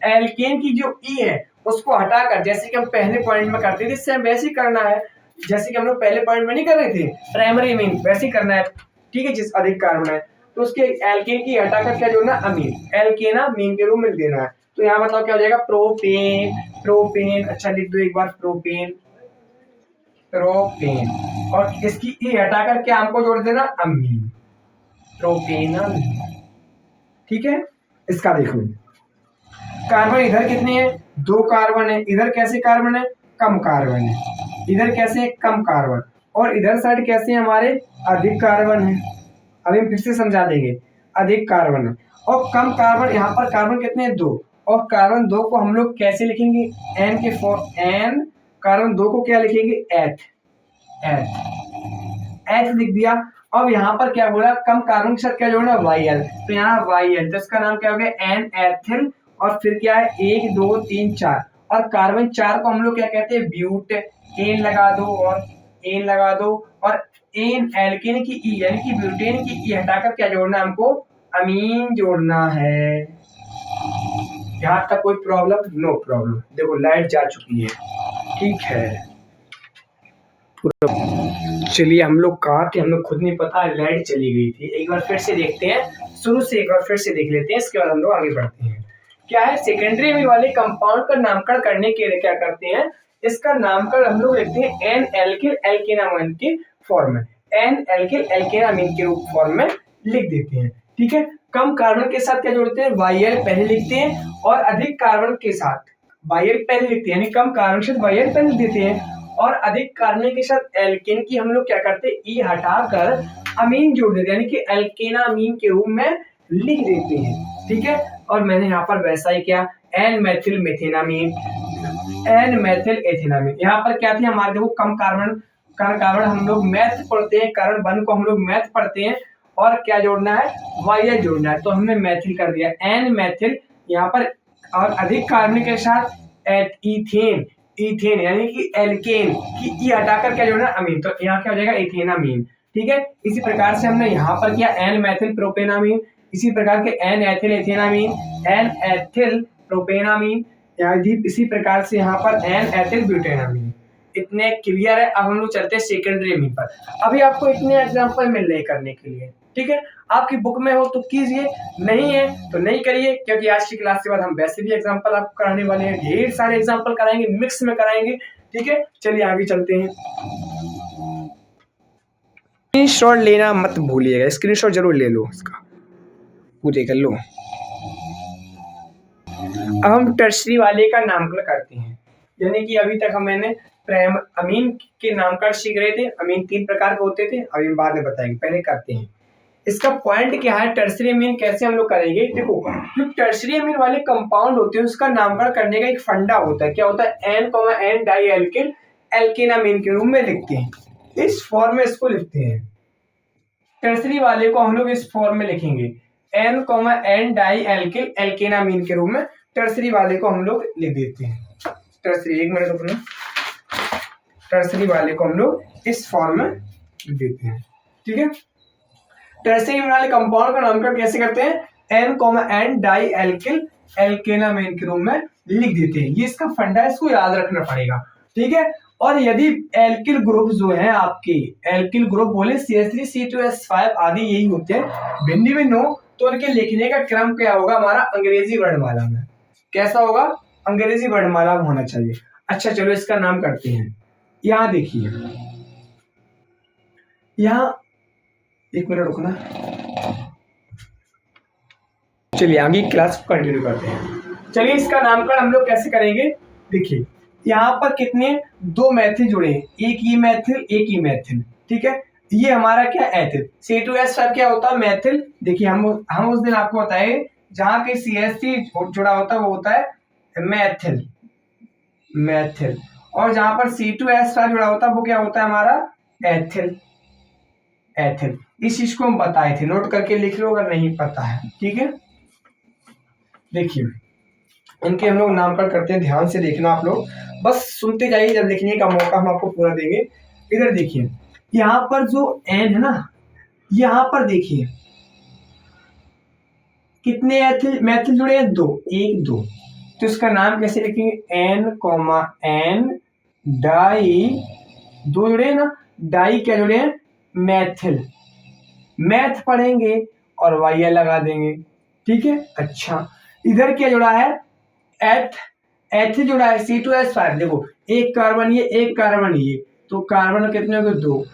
एल्केन की जो ई है उसको हटाकर, जैसे कि हम पहले पॉइंट में करते थे, सेम वैसे ही करना है जैसे कि हम लोग पहले पॉइंट में नहीं कर रहे थे प्राइमरी मीन, वैसे ही करना है। ठीक है, जिस अधिक कार्बन है तो उसके एल्केन की हटाकर क्या जोड़ना? अमीन। एल्केना मीन के रूप में देना है। तो यहाँ बताओ क्या हो जाएगा? Propane, propane. अच्छा लिख दो एक बार, प्रोपेन, प्रोपेन। और इसकी ई हटाकर क्या हमको जोड़ देना? अमीन, प्रोपेनामीन। ठीक है, इसका देखो कार्बन इधर कितने हैं? 2 कार्बन है। इधर कैसे कार्बन है? कम कार्बन है। इधर कैसे है? कम कार्बन। और इधर साइड कैसे है? हमारे अधिक कार्बन है। अभी हम फिर से समझा देंगे। अधिक कार्बन है और कम कार्बन। यहाँ पर कार्बन कितने हैं? 2। और कार्बन 2 को हम लोग कैसे लिखेंगे? एन के फॉर एन। कार्बन 2 को क्या लिखेंगे? एथ, एथ, एथ लिख दिया। अब यहाँ पर क्या बोला? कम कार्बन के साथ क्या जोड़ना? Y L. तो यहाँ वाई एल, तो इसका नाम क्या हो गया? N ethyl. और फिर क्या है? 1 2 3 4। और कार्बन 4 को हम लोग क्या कहते हैं? ब्यूट। एन लगा दो, और एन लगा दो। और एन एल्केन की ई यानी कि ब्यूटेन की ई हटाकर क्या जोड़ना है हमको? अमीन जोड़ना है। यहाँ तक कोई प्रॉब्लम? No problem. देखो लाइट जा चुकी है। ठीक है, चलिए हम लोग कहाँ थे? हम लोग खुद नहीं पता, लाइट चली गई थी। एक बार फिर से देखते हैं, शुरू से एक बार फिर से देख लेते हैं, इसके बाद हम लोग आगे बढ़ते हैं। क्या है? सेकेंडरी अमीन वाले कंपाउंड का नामकरण करने के लिए क्या करते हैं? इसका नामकरण हम लोग लिखते हैं एन एल्किल एल्केनामाइन के फॉर्म में, एन एल्किल एल्केनामाइन के रूप फॉर्म में लिख देते हैं। ठीक है, कम कार्बन के साथ क्या जोड़ते हैं? वाई एल पहले लिखते हैं, और अधिक कार्बन के साथ वाई एल पहले लिखते हैं, यानी कम कार्बन के साथ वाई एल पहले देते हैं, और अधिक कार्बन के साथ एल्केन की हम लोग क्या करते हैं? ई हटाकर अमीन जोड़ देते हैं, यानी कि एल्केना अमीन के रूप में लिख देते हैं। ठीक है, और मैंने यहाँ पर वैसा ही क्या? N methyl methanamine, N methyl ethanamine. यहाँ पर क्या थी हमारे? देखो कम कार्बन, कार्बन हम लोग मैथ पढ़ते हैं, कार्बन 1 को हम लोग मैथ पढ़ते हैं, और क्या जोड़ना है? वाई एल जोड़ना है, तो हमने मैथिल कर दिया, एन मैथिल यहाँ पर। और अधिक कार्बन के साथ इथेन, इथेन यानी कि एल्केन की ई हटाकर क्या जोड़ना? अमीन, तो यहाँ क्या हो जाएगा? इथेनामीन। ठीक है, इसी प्रकार से हमने यहाँ पर किया एन मैथिल प्रोपेनामीन, इसी प्रकार के N ethyl ethanamine, N ethyl propanamine, इसी प्रकार से यहाँ पर एन एथिल ब्यूटेनामीन। इतने क्लियर है। अब हम लोग चलते हैं सेकेंडरी अमीन पर। अभी आपको इतने एग्जाम्पल मिल रहे करने के लिए। ठीक है, आपकी बुक में हो तो कीजिए, नहीं है तो नहीं करिए, क्योंकि आज की क्लास के बाद हम वैसे भी एग्जाम्पल आपको कराने वाले हैं, ढेर सारे एग्जाम्पल कराएंगे, मिक्स में कराएंगे। ठीक है, चलिए आगे चलते हैं। स्क्रीनशॉट लेना मत भूलिएगा, स्क्रीनशॉट जरूर ले लो, इसका पूरे कर लो। अब हम टर्सरी वाले का नामकरण करते हैं, यानी कि अभी तक मैंने अमीन के नामकरण सीख रहे थे। अमीन 3 प्रकार के होते थे, अभी हम बाद में बताएंगे, पहले करते हैं। इसका पॉइंट क्या है, टर्सरी अमीन कैसे हम लोग करेंगे। देखो जो टर्सरी अमीन वाले कंपाउंड होते हैं उसका नामकरण करने का एक फंडा होता है, क्या होता है, एन डाई एल्किल एल्केन अमीन के रूप में लिखते हैं, इस फॉर्म में इसको लिखते हैं। टर्सरी वाले को हम लोग इस फॉर्म में लिखेंगे, एन डाई एल्किल एल्केन अमीन के रूप में टर्सरी वाले को हम लोग लिख देते हैं। टर्सरी, एक मिनट रुकना, टर्सरी वाले को हम लोग इस फॉर्म में लिख देते हैं, ठीक है। टर्सरी वाले कंपाउंड का नामकरण कैसे करते हैं, एन डाई एल्किल एल्केन अमीन के रूप में लिख देते हैं, ये इसका फंडा है, इसको याद रखना पड़ेगा, ठीक है। और यदि एल्किल ग्रुप जो है आपके, एल्किल ग्रुप बोले CH3 C2H5 आदि यही होते हैं, भिन्न भिन्न हो, तो उनके लिखने का क्रम क्या होगा हमारा, अंग्रेजी वर्णमाला में। कैसा होगा, अंग्रेजी वर्णमाला में होना चाहिए। अच्छा चलो इसका नाम करते हैं। यहाँ देखिए, यहाँ एक मिनट रुकना, चलिए आगे क्लास को कंटिन्यू करते हैं। चलिए इसका नामकरण हम लोग कैसे करेंगे, देखिए यहाँ पर कितने, दो मैथिल जुड़े हैं, एक ई मैथिल एक ई मैथिल, ठीक है। ये हमारा क्या, एथिल। C2H5 क्या होता है, मैथिल। देखिए हम उस दिन आपको बताए जहाँ के CH3 जुड़ा होता है वो होता है मैथिल, मैथिल, और जहां पर C2H5 जुड़ा होता है वो क्या होता है हमारा, एथिल, एथिल। इस चीज को हम बताए थे, नोट करके लिख लो अगर नहीं पता है, ठीक है। देखिए इनके हम लोग नामकरण करते हैं, ध्यान से देखना आप लोग, बस सुनते जाइए, जब लिखने का मौका हम आपको पूरा देंगे। इधर देखिए यहाँ पर जो एन है ना, यहाँ पर देखिए कितने एथिल मैथिल जुड़े हैं, दो, एक दो, तो इसका नाम कैसे लिखेंगे, एन डाई, दो जुड़े हैं ना, डाई क्या जुड़े हैं, मैथिल, मैथ पढ़ेंगे और वाई लगा देंगे, ठीक है। अच्छा इधर क्या जुड़ा है, एथिल जुड़ा है, C2H5, देखो एक कार्बन ये एक कार्बन ये, तो कार्बन कितने हो गए, दो,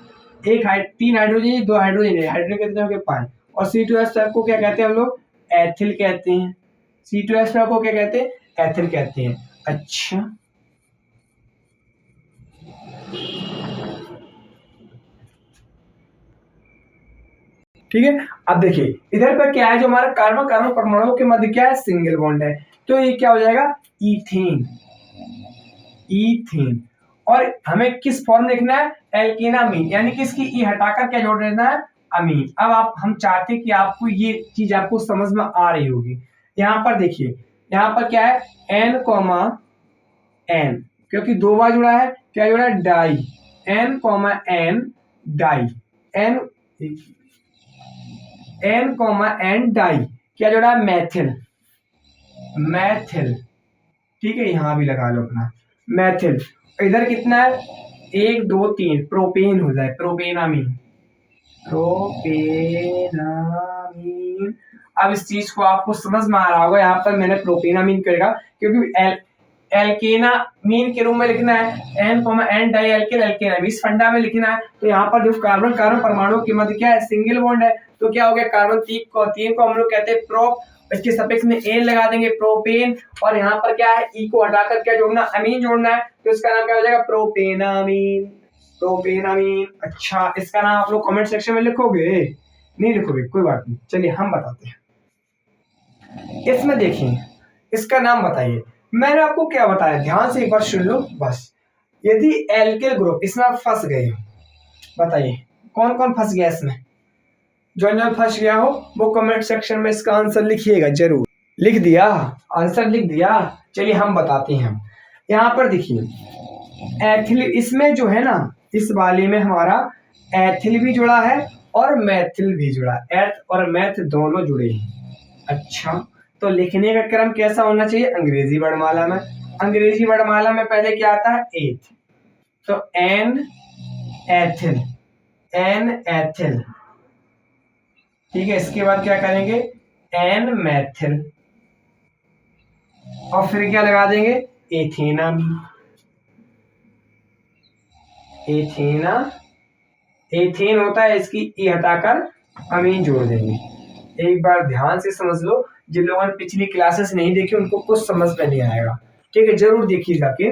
एक तीन हाइड्रोजन, दो हाइड्रोजन है, हाइड्रोजन कितने हो गए, 5, और C2H5 को क्या कहते हैं हम लोग, एथिल कहते हैं। C2H5 को क्या कहते हैं, एथिल कहते हैं। अच्छा ठीक है, अब देखिए इधर पर क्या है, जो हमारा कार्बन कार्बन परमाणुओं के मध्य क्या है, सिंगल बॉन्ड है, तो ये क्या हो जाएगा, ईथेन, ईथेन। और हमें किस फॉर्म लिखना है, एल्केनामीन, यानी कि इसकी ई हटाकर क्या जोड़ देना है, अमीन। अब हम चाहते हैं कि आपको ये चीज आपको समझ में आ रही होगी। यहाँ पर देखिए, यहाँ पर क्या है, एन कॉमा एन, क्योंकि दो बार जुड़ा है, क्या जुड़ा है, di, N comma N di, N comma N di, क्या जुड़ा है, मैथिल, मैथिल, ठीक है, यहां भी लगा लो अपना मैथिल। इधर कितना है, एक दो तीन, प्रोपेन हो जाए, प्रोपेनामीन, प्रोपेनामीन। अब इस चीज को आपको समझ में आ रहा होगा, यहाँ पर मैंने प्रोपेनामीन करेगा क्योंकि एल्केनामीन के रूप में लिखना है, एन डाई एल्केन एल्केनामीन, इस फंडा में लिखना है। तो यहाँ पर जो कार्बन कार्बन परमाणु के मध्य क्या है, सिंगल बॉन्ड है, तो क्या हो गया, कार्बन तीन को हम लोग कहते हैं प्रोप, इसके सफिक्स में एन लगा देंगे, प्रोपेन, और यहाँ पर क्या है, ई को हटाकर क्या जोड़ना, अमीन जोड़ना है, तो इसका नाम क्या हो जाएगा, प्रोपेनामीन, प्रोपेनामीन। अच्छा इसका नाम आप लोग कमेंट सेक्शन में लिखोगे, नहीं लिखोगे कोई बात नहीं, चलिए हम बताते हैं। इसमें देखिए इसका नाम बताइए, मैंने आपको क्या बताया, ध्यान से एक बार सुन लो बस। यदि एल्किल ग्रुप इसमें आप फंस गए हो, बताइए कौन कौन फंस गया इसमें, जो न फंस गया हो वो कमेंट सेक्शन में इसका आंसर लिखिएगा जरूर। लिख दिया, आंसर लिख दिया, चलिए हम बताते हैं। यहाँ पर देखिए एथिल, इसमें जो है ना, इस वाले में हमारा एथिल भी जुड़ा है और मैथिल भी जुड़ा है, एथ और मैथ दोनों जुड़े हैं। अच्छा तो लिखने का क्रम कैसा होना चाहिए, अंग्रेजी वर्णमाला में। अंग्रेजी वर्णमाला में पहले क्या आता है, एथ, तो एन एथिल, एन एथिल, ठीक है। इसके बाद क्या करेंगे, एन मैथिल, और फिर क्या लगा देंगे, एथेनामीन, एथेना, एथेन होता है, इसकी ई हटाकर अमीन जोड़ देंगे। एक बार ध्यान से समझ लो, जिन लोगों ने पिछली क्लासेस नहीं देखी उनको कुछ समझ में नहीं आएगा, ठीक है, जरूर देखिएगा। कि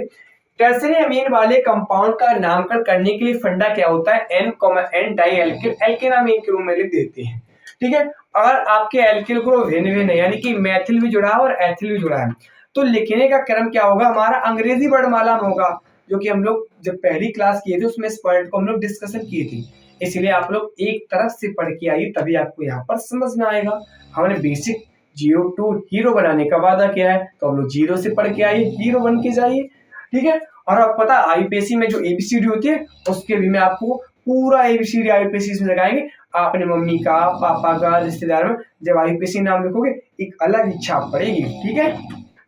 टर्सरी अमीन वाले कंपाउंड का नामकरण करने के लिए फंडा क्या होता है, एन डाई एल्केन एल्केनामीन के रूप में लिख देते हैं, ठीक है। अगर आपके एल्किल ग्रुप भिन्न भिन्न है यानी कि मैथिल भी जुड़ा है और एथिल भी जुड़ा है, तो लिखने का क्रम क्या होगा, हमारा अंग्रेजी वर्णमाला में होगा, जो कि हम लोग जब पहली क्लास किए थे उसमें इस पॉइंट को हम लोग डिस्कशन किए थे। इसलिए आप लोग एक तरफ से पढ़ के आइए, तभी आपको यहाँ पर समझ में आएगा। हमने बेसिक 0 टू हीरो बनाने का वादा किया है, तो हम लोग 0 से पढ़ के आइए, हीरो बन के जाइए, ठीक है। और अब पता आईपीएससी में जो एबीसीडी होती है उसके भी मैं आपको पूरा एबीसीडी आईपीएससी में लगाएंगे। आपने मम्मी का, पापा का, रिश्तेदार में जब आईपीएससी नाम लिखोगे एक अलग इच्छा पड़ेगी, ठीक है।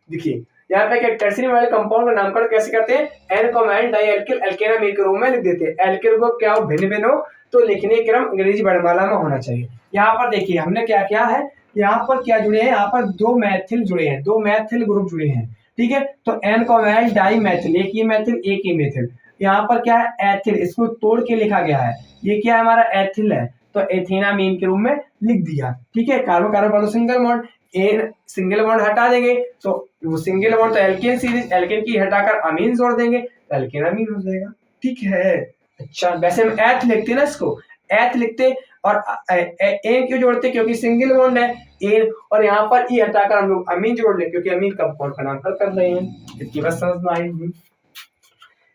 देखिए यहाँ पे टर्सरी वाले कंपाउंड का नामकरण कैसे करते हैं, एन को एन डाई एल्किल एल्केना मिल के रूप में लिख देते हैं। एल्किल को क्या हो, भिन्न भिन्न हो, तो लिखने क्रम अंग्रेजी वर्णमाला में होना चाहिए। यहाँ पर देखिए हमने क्या किया है, यहाँ पर क्या जुड़े हैं, यहाँ पर 2 मैथिल जुड़े हैं, 2 मैथिल ग्रुप जुड़े हैं, ठीक है। तो एन को एन डाई मैथिल, एक ही मैथिल एक ही मैथिल। यहाँ पर क्या है, एथिल, इसको तोड़ के लिखा गया है, ये क्या है हमारा एथिल है, तो एथेनामीन के रूप में लिख दिया, ठीक है। कार्बन कार्बन पर single bond, N single bond हटा देंगे तो वो सिंगल बॉन्ड तो एल्केन सीरीज, एल्केन की हटाकर अमीन जोड़ देंगे तो एल्केनामीन हो जाएगा, ठीक है। अच्छा वैसे हम एथ लिखते हैं ना, इसको एथ लिखते और एन क्यों जोड़ते, क्योंकि सिंगल बॉन्ड है एन, और यहाँ पर ई हटाकर हम लोग अमीन जोड़ लें क्योंकि अमीन कंपाउंड का नामकरण कर रहे हैं। इतनी बात समझ में आएगी,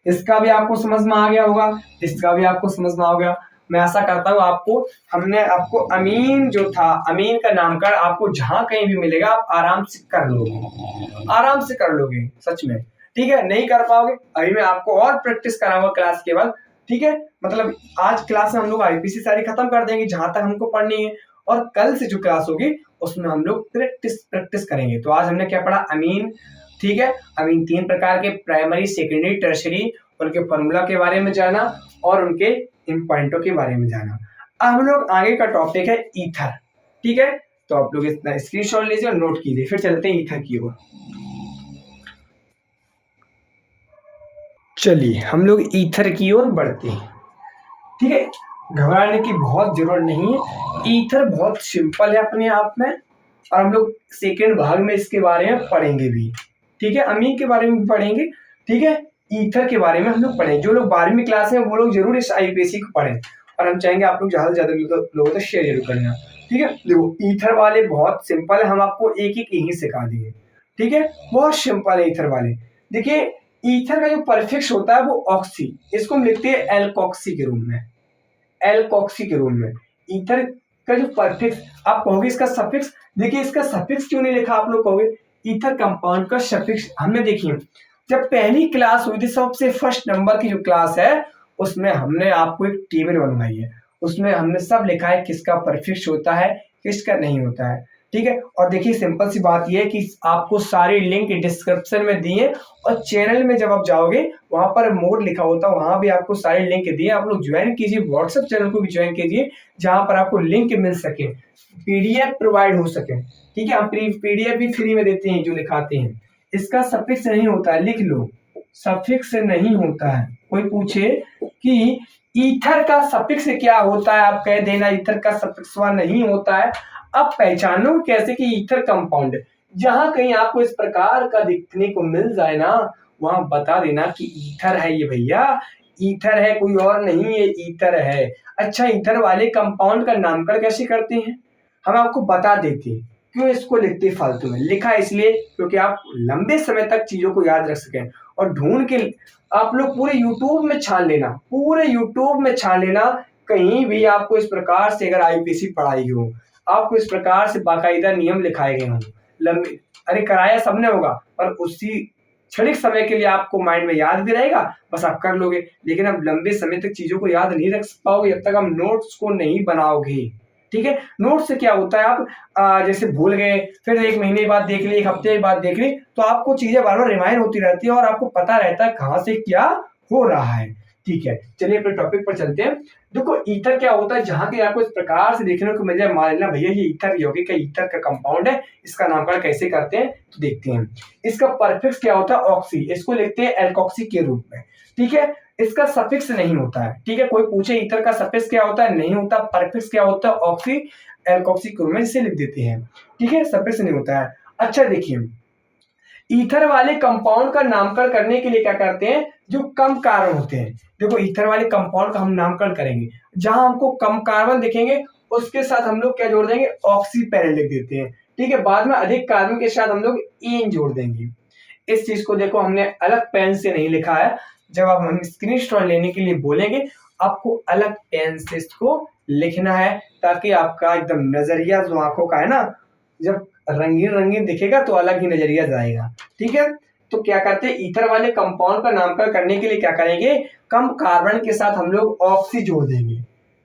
इसका भी आपको समझ में आ गया होगा, इसका भी आपको समझ में आ गया। मैं आशा करता हूँ आपको, हमने आपको अमीन जो था, अमीन का नामकरण आपको जहां कहीं भी मिलेगा आप आराम से कर लोगे, आराम से कर लोगे सच में, ठीक है। नहीं कर पाओगे अभी मैं आपको और प्रैक्टिस कराऊंगा क्लास के बाद, ठीक है। मतलब आज क्लास में हम लोग आईपीसी सारी खत्म कर देंगे जहां तक हमको पढ़नी है, और कल से जो क्लास होगी उसमें हम लोग प्रैक्टिस करेंगे। तो आज हमने क्या पढ़ा, अमीन, ठीक है। अमीन 3 प्रकार के, प्राइमरी, सेकेंडरी, टर्शरी, उनके फॉर्मूला के बारे में जाना और उनके इन पॉइंटों के बारे में जाना। अब हम लोग आगे का टॉपिक है ईथर, ठीक है। तो आप लोग इतना स्क्रीनशॉट लीजिए और नोट कीजिए, फिर चलते हैं ईथर की ओर। चलिए हम लोग ईथर की ओर बढ़ते हैं, ठीक है। घबराने की बहुत जरूरत नहीं है, ईथर बहुत सिंपल है अपने आप में, और हम लोग सेकेंड भाग में इसके बारे में पढ़ेंगे भी, ठीक है। अमीन के बारे में पढ़ेंगे, ठीक है। ईथर के बारे में हम लोग पढ़ेंगे, जो लोग 12वीं क्लास में वो लोग जरूर इस आईपीएससी को पढ़ें, और हम चाहेंगे आप लोग ज्यादा से ज्यादा लोगों तक शेयर जरूर करना, ठीक है। देखो ईथर वाले बहुत सिंपल है, हम आपको एक एक यही सिखा देंगे, ठीक है। बहुत सिंपल है ईथर वाले। देखिए ईथर का जो परफिक्स होता है वो ऑक्सी, इसको हम लिखते हैं एल्कोक्सी के रूप में, एल्कोक्सी के रूप में। ईथर का जो परफिक्स, आप कहोगे इसका सफिक्स, देखिए इसका सफिक्स क्यों नहीं लिखा, आप लोग कहोगे ईथर कंपाउंड का सफिक्स हमने देखिए जब पहली क्लास हुई थी, सबसे फर्स्ट नंबर की जो क्लास है उसमें हमने आपको एक टेबल बनवाई है, उसमें हमने सब लिखा है किसका परफिक्स होता है किसका नहीं होता है, ठीक है। और देखिए सिंपल सी बात यह है कि आपको सारे लिंक डिस्क्रिप्शन में दिए, और चैनल में जब आप जाओगे वहां पर मोड लिखा होता है, वहां भी आपको सारे लिंक दिए, आप लोग ज्वाइन कीजिए, व्हाट्सएप चैनल को भी ज्वाइन कीजिए जहां पर आपको लिंक मिल सके, पीडीएफ प्रोवाइड हो सके, ठीक है। हम पीडीएफ भी फ्री में देते हैं जो लिखाते हैं। इसका सफिक्स नहीं होता है, लिख लो, सफिक्स नहीं होता है। कोई पूछे कि ईथर का सफिक्स क्या होता है, आप कह देना ईथर का सफिक्स नहीं होता है। अब पहचानो कैसे कि ईथर कंपाउंड, जहां कहीं आपको इस प्रकार का दिखने को मिल जाए ना, वहां बता देना कि ईथर है ये भैया, ईथर है, कोई और नहीं है, ईथर है। अच्छा ईथर वाले कंपाउंड का नामकरण कैसे करते हैं, हम आपको बता देते हैं। क्यों इसको लिखते फालतू में, लिखा इसलिए क्योंकि आप लंबे समय तक चीजों को याद रख सकें, और ढूंढ के आप लोग पूरे यूट्यूब में छान लेना, पूरे यूट्यूब में छान लेना, कहीं भी आपको इस प्रकार से अगर आईपीसी पढ़ाई हो, आपको इस प्रकार से बाकायदा नियम लिखाए गए हों, लंबे, अरे कराया सबने होगा, पर उसी क्षणिक समय के लिए आपको माइंड में याद भी रहेगा, बस आप कर लोगे, लेकिन आप लंबे समय तक चीजों को याद नहीं रख पाओगे जब तक आप नोट्स को नहीं बनाओगे, ठीक है। नोट से क्या होता है, आप जैसे भूल गए, फिर 1 महीने बाद देख ली, 1 हफ्ते बाद देख ली, तो आपको चीजें बार बार रिमाइंड होती रहती है और आपको पता रहता है कहाँ से क्या हो रहा है, ठीक है। चलिए अपने टॉपिक पर चलते हैं। देखो ईथर क्या होता है, जहां के आपको इस प्रकार से देखने को मिल जाए, मान लेना भैया ये ईथर यौगिक का ईथर का कंपाउंड है, इसका नामकरण कैसे करते हैं तो देखते हैं। इसका परफिक्स क्या होता है, ऑक्सी, इसको लिखते हैं एल्कोक्सी के रूप में, ठीक है। इसका सफिक्स नहीं होता है, ठीक है। कोई पूछे ईथर का सफिक्स क्या होता है, नहीं होता। परफिक्स क्या होता है, ऑक्सी, एल्कोक्सी के रूप में इसे लिख देते हैं, ठीक है। सफिक्स नहीं होता है। अच्छा देखिए ईथर वाले कंपाउंड का नामकरण करने के लिए क्या करते हैं, जो कम कार्बन होते हैं, देखो ईथर वाले कंपाउंड का हम नामकरण करेंगे, जहां हमको कम कार्बन दिखेंगे उसके साथ हम लोग क्या जोड़ देंगे, ऑक्सी पहले लिख देते हैं, ठीक है। बाद में अधिक कार्बन के साथ हम लोग एन जोड़ देंगे। इस चीज को देखो हमने अलग पेन से नहीं लिखा है, जब आप हम स्क्रीनशॉट लेने के लिए बोलेंगे आपको अलग पेन से इसको लिखना है, ताकि आपका एकदम नजरिया जो आंखों का है ना, जब रंगीन रंगीन दिखेगा तो अलग ही नजरिया जाएगा, ठीक है। तो क्या करते हैं, ईथर वाले कंपाउंड का नामकरण करने के लिए क्या करेंगे, कम कार्बन के साथ हम लोग ऑक्सी जोड़ देंगे।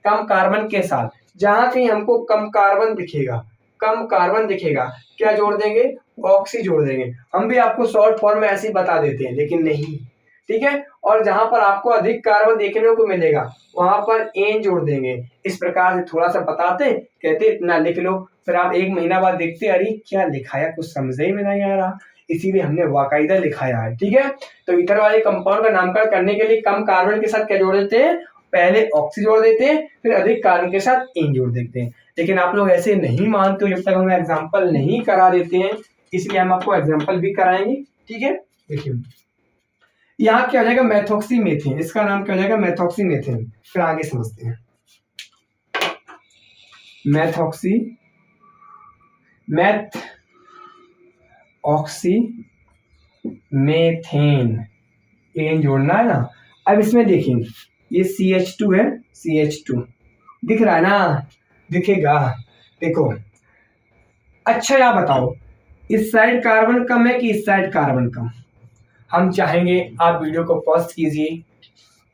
कम कार्बन के साथ जहां कहीं हमको कम कार्बन दिखेगा, कम कार्बन दिखेगा, क्या जोड़ देंगे, ऑक्सी जोड़ देंगे। हम भी आपको शॉर्ट फॉर्म में ऐसे ही बता देते हैं, लेकिन नहीं, ठीक है। और जहां पर आपको अधिक कार्बन देखने को मिलेगा वहां पर एन जोड़ देंगे। इस प्रकार से थोड़ा सा बताते, कहते इतना लिख लो, फिर आप एक महीना बाद देखते अरे क्या लिखाया, कुछ समझ ही में नहीं आ रहा, इसीलिए हमने वाकायदा लिखाया है, ठीक है। तो ईथर वाले कंपाउंड का नामकरण करने के लिए कम कार्बन के साथ क्या जोड़ देते हैं, पहले ऑक्सी जोड़ देते हैं, फिर अधिक कार्बन के साथ एन जोड़ देते हैं। लेकिन आप लोग ऐसे नहीं मानते हो जब तक हम एग्जाम्पल नहीं करा देते हैं, इसलिए हम आपको एग्जाम्पल भी कराएंगे, ठीक है। देखिए यहाँ क्या हो जाएगा, मेथॉक्सीमेथेन, इसका नाम क्या हो जाएगा, मेथॉक्सीमेथेन। फिर आगे समझते हैं, methoxy meth oxy methane, N जोड़ना है ना। अब इसमें देखिए ये CH2 है, CH2 दिख रहा है ना, दिखेगा, देखो। अच्छा या बताओ इस साइड कार्बन कम है कि इस साइड कार्बन कम। हम चाहेंगे आप वीडियो को पॉज कीजिए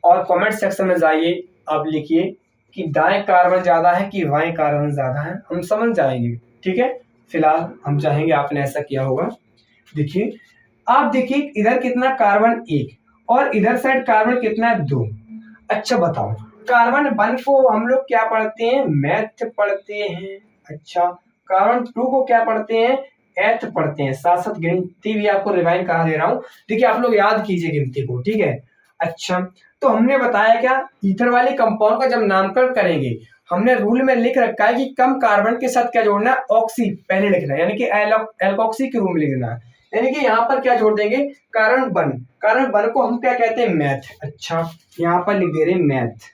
और कमेंट सेक्शन में जाइए, आप लिखिए कि दाएं कार्बन ज्यादा है कि बाएं कार्बन ज्यादा है, हम समझ जाएंगे, ठीक है। फिलहाल हम चाहेंगे आपने ऐसा किया होगा। देखिए आप देखिए इधर कितना कार्बन 1 और इधर साइड कार्बन कितना है 2। अच्छा बताओ कार्बन 1 को हम लोग क्या पढ़ते हैं, मैथ पढ़ते हैं। अच्छा कार्बन 2 को क्या पढ़ते हैं, एथ पढ़ते हैं। साथ साथ गिनती भी आपको रिवाइंड करा दे रहा हूँ, देखिए आप लोग याद कीजिए गिनती को, ठीक है। अच्छा तो हमने बताया क्या, ईथर वाले कंपाउंड का जब नामकरण करेंगे हमने रूल में लिख रखा है कि कम कार्बन के साथ क्या जोड़ना है, ऑक्सी पहले लिखना है, यानी कि एल्कोक्सी के रूप में लिखना है। यानी कि यहाँ पर क्या जोड़ देंगे, कार्बन 1 को हम क्या कहते हैं, मैथ। अच्छा यहाँ पर लिख दे रहे हैं मैथ।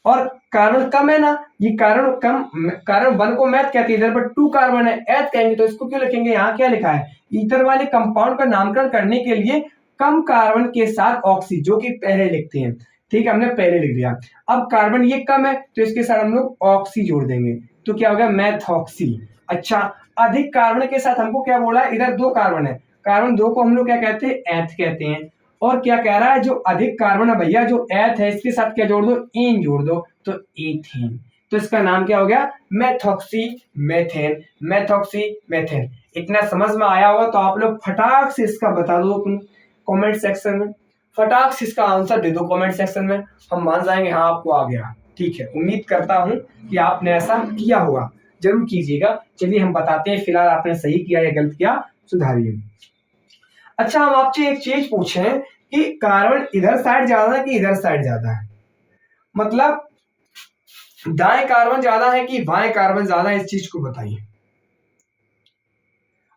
और कार्बन कम है ना, ये कार्बन 1 को मैथ कहते हैं, इधर पर 2 कार्बन है एथ कहेंगे, तो इसको क्यों लिखेंगे, यहाँ क्या लिखा है, ईथर वाले कंपाउंड का नामकरण करने के लिए कम कार्बन के साथ ऑक्सी, जो कि पहले लिखते हैं, ठीक है, हमने पहले लिख दिया। अब कार्बन ये कम है तो इसके साथ हम लोग ऑक्सी जोड़ देंगे, तो क्या हो गया, मैथॉक्सी। अच्छा अधिक कार्बन के साथ हमको क्या बोला है, इधर 2 कार्बन है, कार्बन 2 को हम लोग क्या कहते हैं, एथ कहते हैं। और क्या कह रहा है, जो अधिक कार्बन है भैया, जो एथ है, इसके साथ क्या जोड़ दो, एन जोड़ दो, तो एथेन। तो इसका नाम क्या हो गया, मेथॉक्सी मेथेन, मेथॉक्सी मेथेन। इतना समझ में आया होगा तो आप लोग फटाक से इसका बता दो कमेंट सेक्शन में, फटाक से इसका आंसर दे दो कमेंट सेक्शन में, हम मान जाएंगे हाँ आपको आ गया, ठीक है। उम्मीद करता हूं कि आपने ऐसा किया होगा, जरूर कीजिएगा। चलिए हम बताते हैं फिलहाल आपने सही किया या गलत किया, सुधारिए। अच्छा हम आपसे एक चीज पूछें कि कार्बन इधर साइड ज्यादा है कि इधर साइड ज्यादा है, मतलब दाएं कार्बन ज्यादा है कि बाएं कार्बन ज्यादा है, इस चीज को बताइए।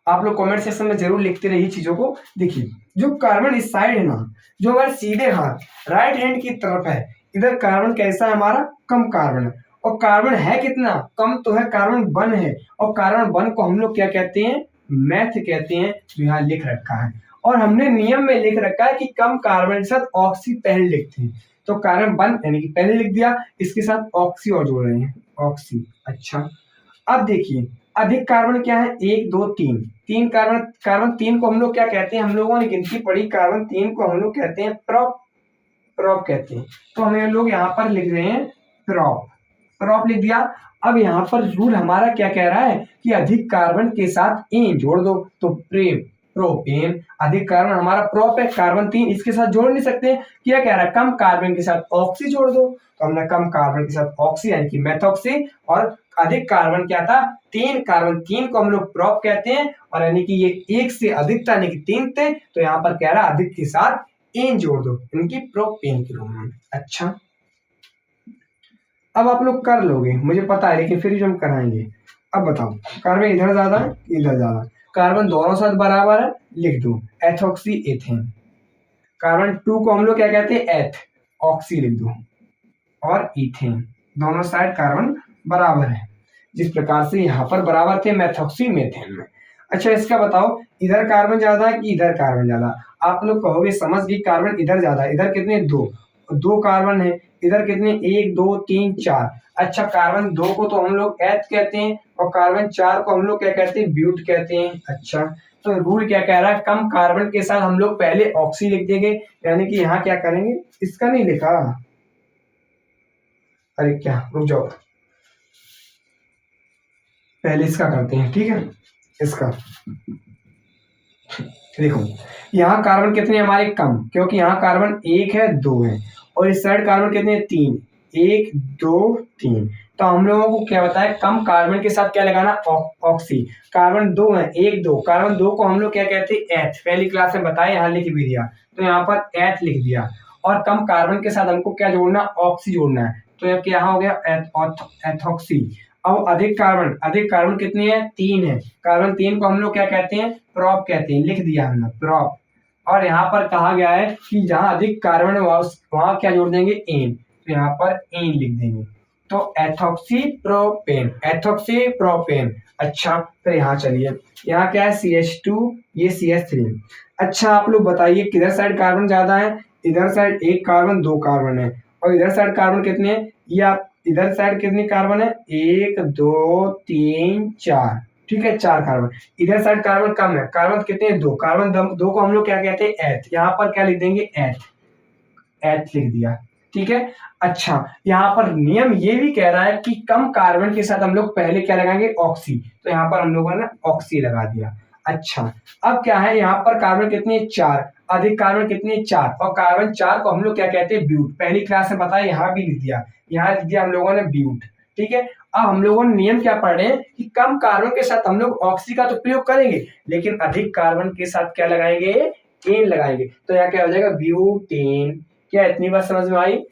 आप लोग कमेंट सेक्शन में जरूर लिखते रहिए चीजों को। देखिए जो कार्बन इस साइड है ना, जो हमारे सीधे हाथ राइट हैंड की तरफ है, इधर कार्बन कैसा है हमारा, कम कार्बन है। और कार्बन है कितना, कम तो है, कार्बन 1 है। और कार्बन 1 को हम लोग क्या कहते हैं, मैथ कहते हैं, जो यहाँ लिख रखा है। और हमने नियम में लिख रखा है कि कम कार्बन के साथ ऑक्सी पहले लिखते हैं, तो कार्बन 1 यानी कि पहले लिख दिया, इसके साथ ऑक्सी और जोड़ रहे हैं, ऑक्सी। अच्छा अब देखिए अधिक कार्बन क्या है, 1 2 3, 3 कार्बन, कार्बन 3 को हम लोग क्या कहते हैं, हम लोगों ने गिनती पढ़ी, कार्बन 3 को हम लोग कहते हैं प्रोप, प्रोप कहते हैं। तो हम लोग यहाँ पर लिख रहे हैं प्रोप, प्रोप लिख दिया। अब यहाँ पर रूल हमारा क्या कह रहा है कि अधिक कार्बन के साथ एन जोड़ दो, तो प्रोपेन। अधिक कार्बन हमारा प्रोप है, कार्बन 3 इसके साथ जोड़ नहीं सकते, क्या कह रहा है, कम कार्बन के साथ ऑक्सी जोड़ दो, तो हमने कम कार्बन के साथ ऑक्सी यानी कि मेथॉक्सी। और अधिक कार्बन क्या था, 3 कार्बन, 3 को हम लोग प्रोप कहते हैं, और यानी कि ये 1 से अधिक था यानी कि 3 थे, तो यहाँ पर कह रहा है अधिक के साथ एन जोड़ दो, इनकी प्रोपेन के रूप में। अच्छा अब आप लोग कर लोगे मुझे पता है, लेकिन फिर भी हम कराएंगे। अब बताओ कार्बन इधर ज्यादा है इधर ज्यादा, कार्बन दोनों साथ बराबर है, लिख दो एथॉक्सी एथेन। कार्बन 2 को हम लोग क्या कहते हैं, एथ, ऑक्सी लिख दो, और इथेन। दोनों साइड कार्बन बराबर है, जिस प्रकार से यहाँ पर बराबर थे मेथॉक्सी मीथेन में। अच्छा इसका बताओ, इधर कार्बन ज्यादा है कि इधर कार्बन ज्यादा? आप लोग कहोगे समझ गई, कार्बन इधर ज्यादा है। इधर कितने? दो, दो कार्बन है। इधर कितने? एक दो तीन चार। अच्छा कार्बन दो को तो हम लोग एथ कहते हैं और कार्बन चार को हम लोग क्या कहते हैं? ब्यूट कहते हैं। अच्छा तो रूल क्या कह रहा है? कम कार्बन के साथ हम लोग पहले ऑक्सी लिख देंगे, यानी कि यहाँ क्या करेंगे? इसका नहीं लिखा, अरे क्या, रुक जाओ, पहले इसका करते हैं, ठीक है। इसका देखो, यहाँ कार्बन कितने हमारे? कम, क्योंकि यहाँ कार्बन एक है दो है, और इस साइड कार्बन कितने? तीन, एक दो तीन। तो हम लोगों को क्या बताया? कम कार्बन के साथ क्या लगाना? ऑक्सी। कार्बन दो है, एक दो, कार्बन दो को हम लोग क्या कहते हैं? एथ। पहली क्लास में बताया, यहाँ लिख भी दिया, तो यहाँ पर एथ लिख दिया। और कम कार्बन के साथ हमको क्या जोड़ना? ऑक्सी जोड़ना है, तो ये क्या हो गया? एथॉक्सी। अब अधिक कार्बन, अधिक कार्बन कितने हैं? तीन है। कार्बन तीन को हम लोग क्या कहते हैं? प्रॉप कहते हैं, लिख दिया हमने प्रॉप। और यहाँ पर कहा गया है कि जहां अधिक कार्बन है वहां क्या जोड़ देंगे? एन, तो यहाँ पर एन लिख देंगे, तो एथॉक्सी प्रोपेन, एथॉक्सी प्रोपेन। अच्छा फिर यहाँ चलिए, यहाँ क्या है? CH2, ये CH3। अच्छा आप लोग बताइए किधर साइड कार्बन ज्यादा है? इधर साइड एक कार्बन दो कार्बन है, और इधर साइड कार्बन कितने हैं? ये आप इधर साइड कितनी कार्बन है? एक दो तीन चार, ठीक है, चार कार्बन। इधर साइड कार्बन कम है, कार्बन कितने? दो, कार्बन दो को हम लोग क्या कहते हैं? एथ। यहाँ पर क्या लिख देंगे? एथ, एथ लिख दिया, ठीक है। अच्छा यहाँ पर नियम ये भी कह रहा है कि कम कार्बन के साथ हम लोग पहले क्या लगाएंगे? ऑक्सी, तो यहाँ पर हम लोगों ने ऑक्सी लगा दिया। अच्छा अब क्या है? यहाँ पर कार्बन कितने? चार, अधिक कार्बन कितने? चार, और कार्बन चार को हम लोग क्या कहते हैं? ब्यूट। पहली क्लास में बताया, यहाँ भी लिख दिया, यहाँ लिख दिया हम लोगों ने ब्यूट, ठीक है। अब हम लोगों ने नियम क्या पढ़ रहे हैं कि कम कार्बन के साथ हम लोग ऑक्सी का तो प्रयोग करेंगे, लेकिन अधिक कार्बन के साथ क्या लगाएंगे? एन लगाएंगे, तो यहाँ क्या हो जाएगा? ब्यूटेन। क्या इतनी बात समझ में आई?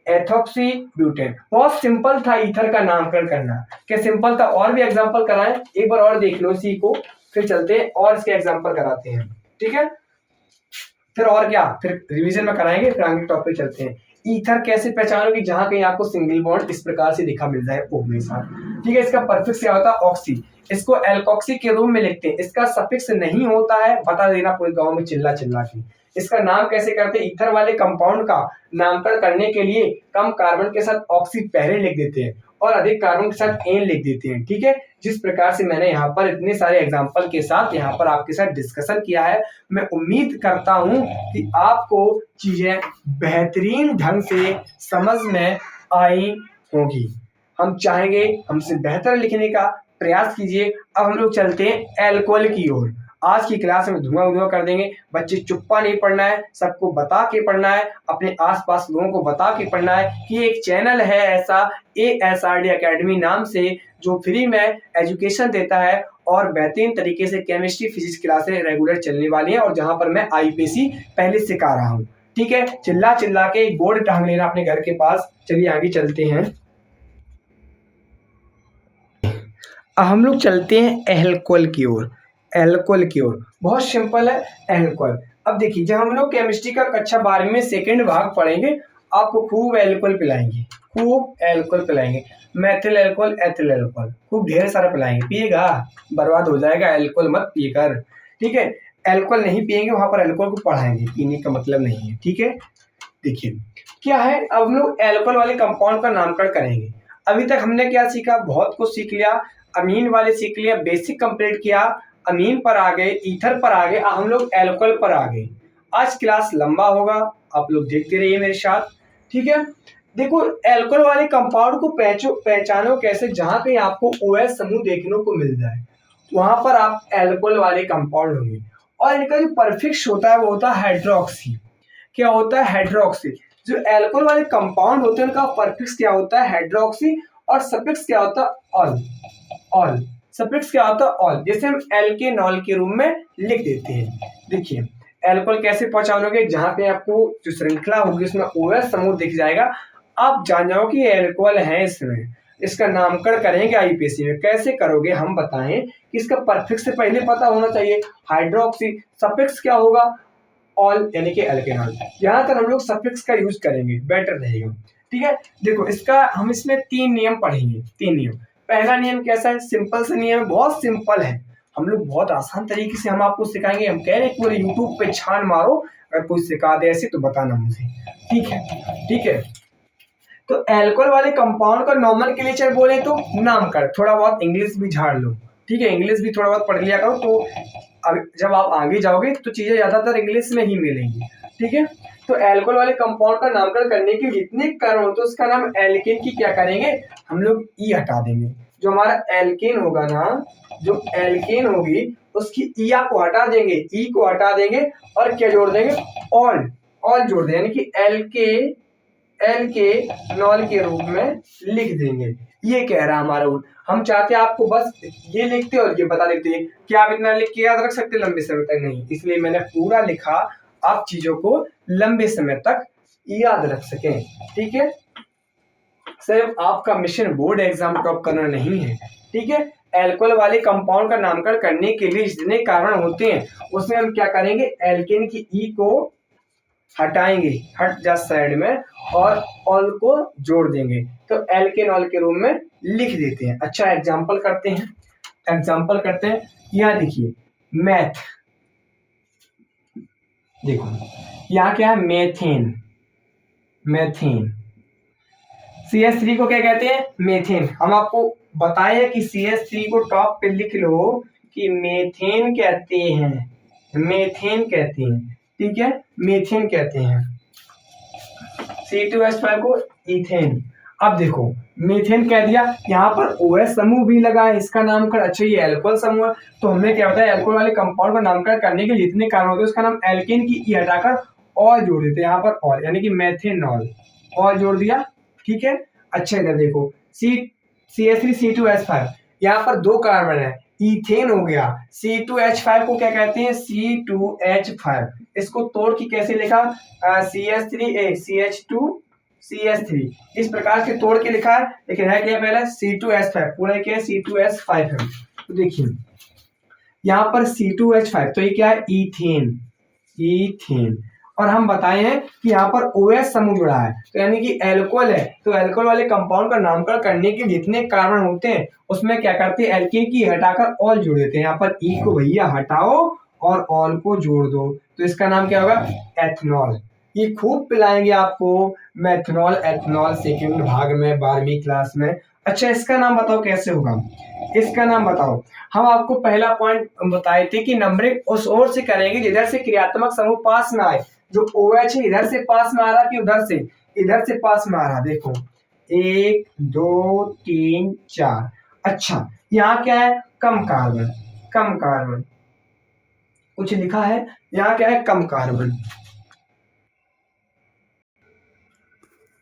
Ethoxy butane. बहुत सिंपल था ईथर का नामकरण करना, क्या सिंपल था? और भी एग्जांपल कराएं, एक बार और देख लो इसी को, फिर चलते हैं और इसके एग्जांपल कराते हैं, ठीक है। फिर और क्या, फिर रिवीजन में कराएंगे, फिर आगे टॉपिक चलते हैं। ईथर कैसे पहचानोगे? जहां कहीं आपको सिंगल बॉन्ड इस प्रकार से दिखा मिल जाए ओ में साथ, ठीक है। इसका परफिक्स क्या होता है? ऑक्सी। इसको एल्कोक्सी के रूप में लिखते हैं, इसका सफिक्स नहीं होता है, बता देना पूरे गांव में चिल्ला चिल्ला के। इसका नाम कैसे करते हैं? ईथर वाले कंपाउंड का नामकरण करने के लिए कम कार्बन के साथ ऑक्सी पहले लिख देते हैं और अधिक कार्बन के साथ एन लिख देते हैं, ठीक है। जिस प्रकार से मैंने यहाँ पर इतने सारे एग्जाम्पल के साथ यहाँ पर आपके साथ डिस्कशन किया है, मैं उम्मीद करता हूं कि आपको चीजें बेहतरीन ढंग से समझ में आई होगी। हम चाहेंगे हमसे बेहतर लिखने का प्रयास कीजिए। अब हम लोग चलते हैं एल्कोहल की ओर। आज की क्लास में धुआं धुआं कर देंगे, बच्चे चुप्पा नहीं पढ़ना है, सबको बता के पढ़ना है, अपने आसपास लोगों को बता के पढ़ना है कि एक चैनल है ऐसा ASRD एकेडमी नाम से, जो फ्री में एजुकेशन देता है और बेहतरीन तरीके से केमिस्ट्री फिजिक्स क्लासें रेगुलर चलने वाली हैं, और जहां पर मैं IUPAC पहले सिखा रहा हूँ, ठीक है। चिल्ला चिल्ला के एक बोर्ड टांग लेना अपने घर के पास। चलिए आगे चलते हैं। अब हम लोग चलते हैं एल्कोहल की ओर। एल्कोहल की ओर बहुत सिंपल है एल्कोहल। अब देखिए, जब हम लोग केमिस्ट्री का कक्षा 12वीं में सेकंड भाग पढ़ेंगे, आपको खूब एल्कोहल पिलाएंगे, खूब एल्कोहल पिलाएंगे, मेथिल एल्कोहल, एथिल एल्कोहल, खूब ढेर सारा पिलाएंगे। पिएगा? बर्बाद हो जाएगा, एल्कोहल मत पिएकर, ठीक है। एल्कोहल नहीं पिएंगे, वहां पर एल्कोहल को पढ़ाएंगे, पीने का मतलब नहीं है, ठीक है। देखिए क्या है, अब हम लोग एल्कोहल वाले कंपाउंड का नामकरण करेंगे। अभी तक हमने क्या सीखा? बहुत कुछ सीख लिया, अमीन वाले सीख लिया, बेसिक कंप्लीट किया, अमीन पर आ गए, ईथर पर आ गए, हम लोग एल्कोहल पर आ गए। आज क्लास लंबा होगा, आप लोग देखते रहिए मेरे साथ, ठीक है। देखो एल्कोहल वाले कंपाउंड को पहचानो कैसे? जहां कहीं आपको OH समूह देखने को मिल जाए, वहां पर आप एल्कोहल वाले कंपाउंड होंगे। और इनका जो परफिक्स होता है वो होता है हाइड्रोक्सी। क्या होता है? हाइड्रोक्सी। जो एल्कोहल वाले कंपाउंड होते हैं उनका परफिक्स क्या होता है? हाइड्रोक्सी। और सफिक्स क्या होता है? ऑल। ऑल सफिक्स क्या होता है? ऑल। जैसे हम एल्केनॉल के रूप में लिख देते हैं। देखिए एल्कोहल कैसे पहचानोगे? जहां पे आपको जो श्रृंखला होगी उसमें OH समूह दिख जाएगा, आप जान जाओ कि एल्कोहल है इसमें। इसका नामकरण करेंगे IUPAC में। कैसे करोगे हम बताएं कि इसका परफिक्स से पहले पता होना चाहिए, हाइड्रोक्सी। सफिक्स क्या होगा? ऑल, यानी कि एल्केनॉल। यहाँ तक हम लोग सफिक्स का यूज करेंगे, बेटर रहेगा, ठीक है, देखो इसका हम इसमें 3 नियम पढ़ेंगे, 3 नियम। पहला नियम कैसा है, सिंपल सा नियम है, बहुत सिंपल है, हम लोग बहुत आसान तरीके से हम आपको सिखाएंगे। हम कह रहे हैं पूरे यूट्यूब पे छान मारो, अगर कोई सिखा दे ऐसे तो बताना मुझे, ठीक है। ठीक है, तो अल्कोहल वाले कंपाउंड का नॉमेनक्लेचर बोले तो नामकरण, थोड़ा बहुत इंग्लिश भी झाड़ लो, ठीक है, इंग्लिश भी थोड़ा बहुत पढ़ लिया करो, तो अब जब आप आगे जाओगे तो चीजें ज्यादातर इंग्लिश में ही मिलेंगी, ठीक है। तो अल्कोहल वाले कंपाउंड का नामकरण करने के जितने कारण होते हैं उसका नाम एल्केन की क्या करेंगे, हम लोग ई हटा देंगे। जो हमारा एल्केन होगा ना, जो एल्केन होगी उसकी ईया को हटा देंगे, ई को हटा देंगे और क्या जोड़ देंगे, ऑल, ऑल जोड़ देंगे, यानी कि एल के नॉल के रूप में लिख देंगे। ये कह रहा हमारा रूल। हम चाहते हैं आपको बस ये लिखते और ये बता देते हैं, क्या आप इतना लिख के याद रख सकते लंबे समय तक, नहीं, इसलिए मैंने पूरा लिखा, आप चीजों को लंबे समय तक याद रख सकें, ठीक है। सिर्फ आपका मिशन बोर्ड एग्जाम टॉप करना नहीं है, ठीक है। एल्कोहल वाले कंपाउंड का नामकरण करने के लिए जितने कारण होते हैं उसमें हम क्या करेंगे, एल्केन की ई को हटाएंगे, हट जा साइड में, और ऑल को जोड़ देंगे, तो एल्केन ऑल के रूप में लिख देते हैं। अच्छा, एग्जांपल करते हैं, एग्जांपल करते हैं। यहाँ देखिए मैथ, देखो यहाँ क्या है, मेथेन, मेथेन। CH3 को क्या कहते हैं, मेथेन। हम आपको बताए हैं कि CH3 को टॉप पे लिख लो कि मेथेन कहते हैं, मेथेन कहते हैं, ठीक है, मेथेन कहते हैं। C2H5 को इथेन। अब देखो मीथेन कह दिया, यहाँ पर OH समूह भी लगा है, इसका नामकरण, अच्छा ये एल्कोहल समूह है, तो हमने क्या बताया, एल्कोहल वाले कंपाउंड का नामकरण करने के जितने कारण होते हैं उसका नाम एल्केन की ई हटाकर और जोड़ देते हैं, यहाँ पर और, यानी कि मेथेनॉल, और जोड़ दिया, ठीक है। अच्छा इधर देखो CH3C2H5, यहाँ पर 2 कार्बन है, इथेन हो गया। C2H5 को क्या कहते हैं, C2H5, इसको तोड़ के कैसे लिखा, CH3A CH2 CH3, इस प्रकार से तोड़ के लिखा है, लेकिन है क्या पहले C2H5, पूरा क्या है C2H5 है। तो देखिए यहाँ पर C2H5, तो ये क्या है, इथेन, इथेन। और हम बताए हैं कि यहाँ पर OH समूह जुड़ा है, तो यानी कि एल्कोहल है, तो एल्कोहल वाले कंपाउंड का नामकरण करने के जितने कारण होते हैं उसमें क्या करते हैं, एल्केन की हटाकर ऑल जोड़ देते हैं। यहाँ पर ई को भैया हटाओ और ऑल को जोड़ दो, तो इसका नाम क्या होगा, एथनॉल। ये खूब पिलाएंगे आपको मेथनॉल, एथनॉल, सेकेंड भाग में 12वीं क्लास में। अच्छा इसका नाम बताओ कैसे होगा, इसका नाम बताओ। हम आपको पहला पॉइंट बताए थे कि नंबरिंग उस ओर से करेंगे जिधर से क्रियात्मक समूह पास में आए, जो OH है इधर से पास में आ रहा कि उधर से, इधर से पास में आ रहा, देखो 1 2 3 4। अच्छा यहाँ क्या है, कम कार्बन, कम कार्बन, कुछ लिखा है यहाँ क्या है, कम कार्बन,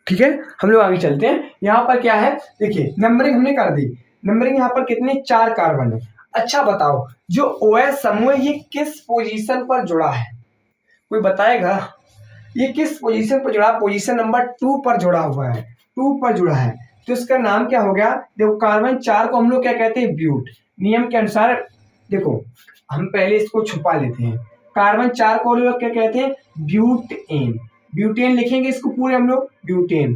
ठीक है। हम लोग आगे चलते हैं, यहाँ पर क्या है, देखिए नंबरिंग हमने कर दी, नंबरिंग यहाँ पर कितने, 4 कार्बन है। अच्छा बताओ जो OH समूह है ये किस पोजीशन पर जुड़ा है, कोई बताएगा, ये किस पोजीशन पर जुड़ा, पोजीशन नंबर 2 पर जुड़ा हुआ है, 2 पर जुड़ा है, तो इसका नाम क्या हो गया, देखो कार्बन 4 को हम लोग क्या कहते हैं, ब्यूट। नियम के अनुसार देखो हम पहले इसको छुपा लेते हैं, कार्बन 4 को लोग क्या कहते हैं, ब्यूटेन, ब्यूटेन लिखेंगे इसको पूरे हम लोग, ब्यूटेन,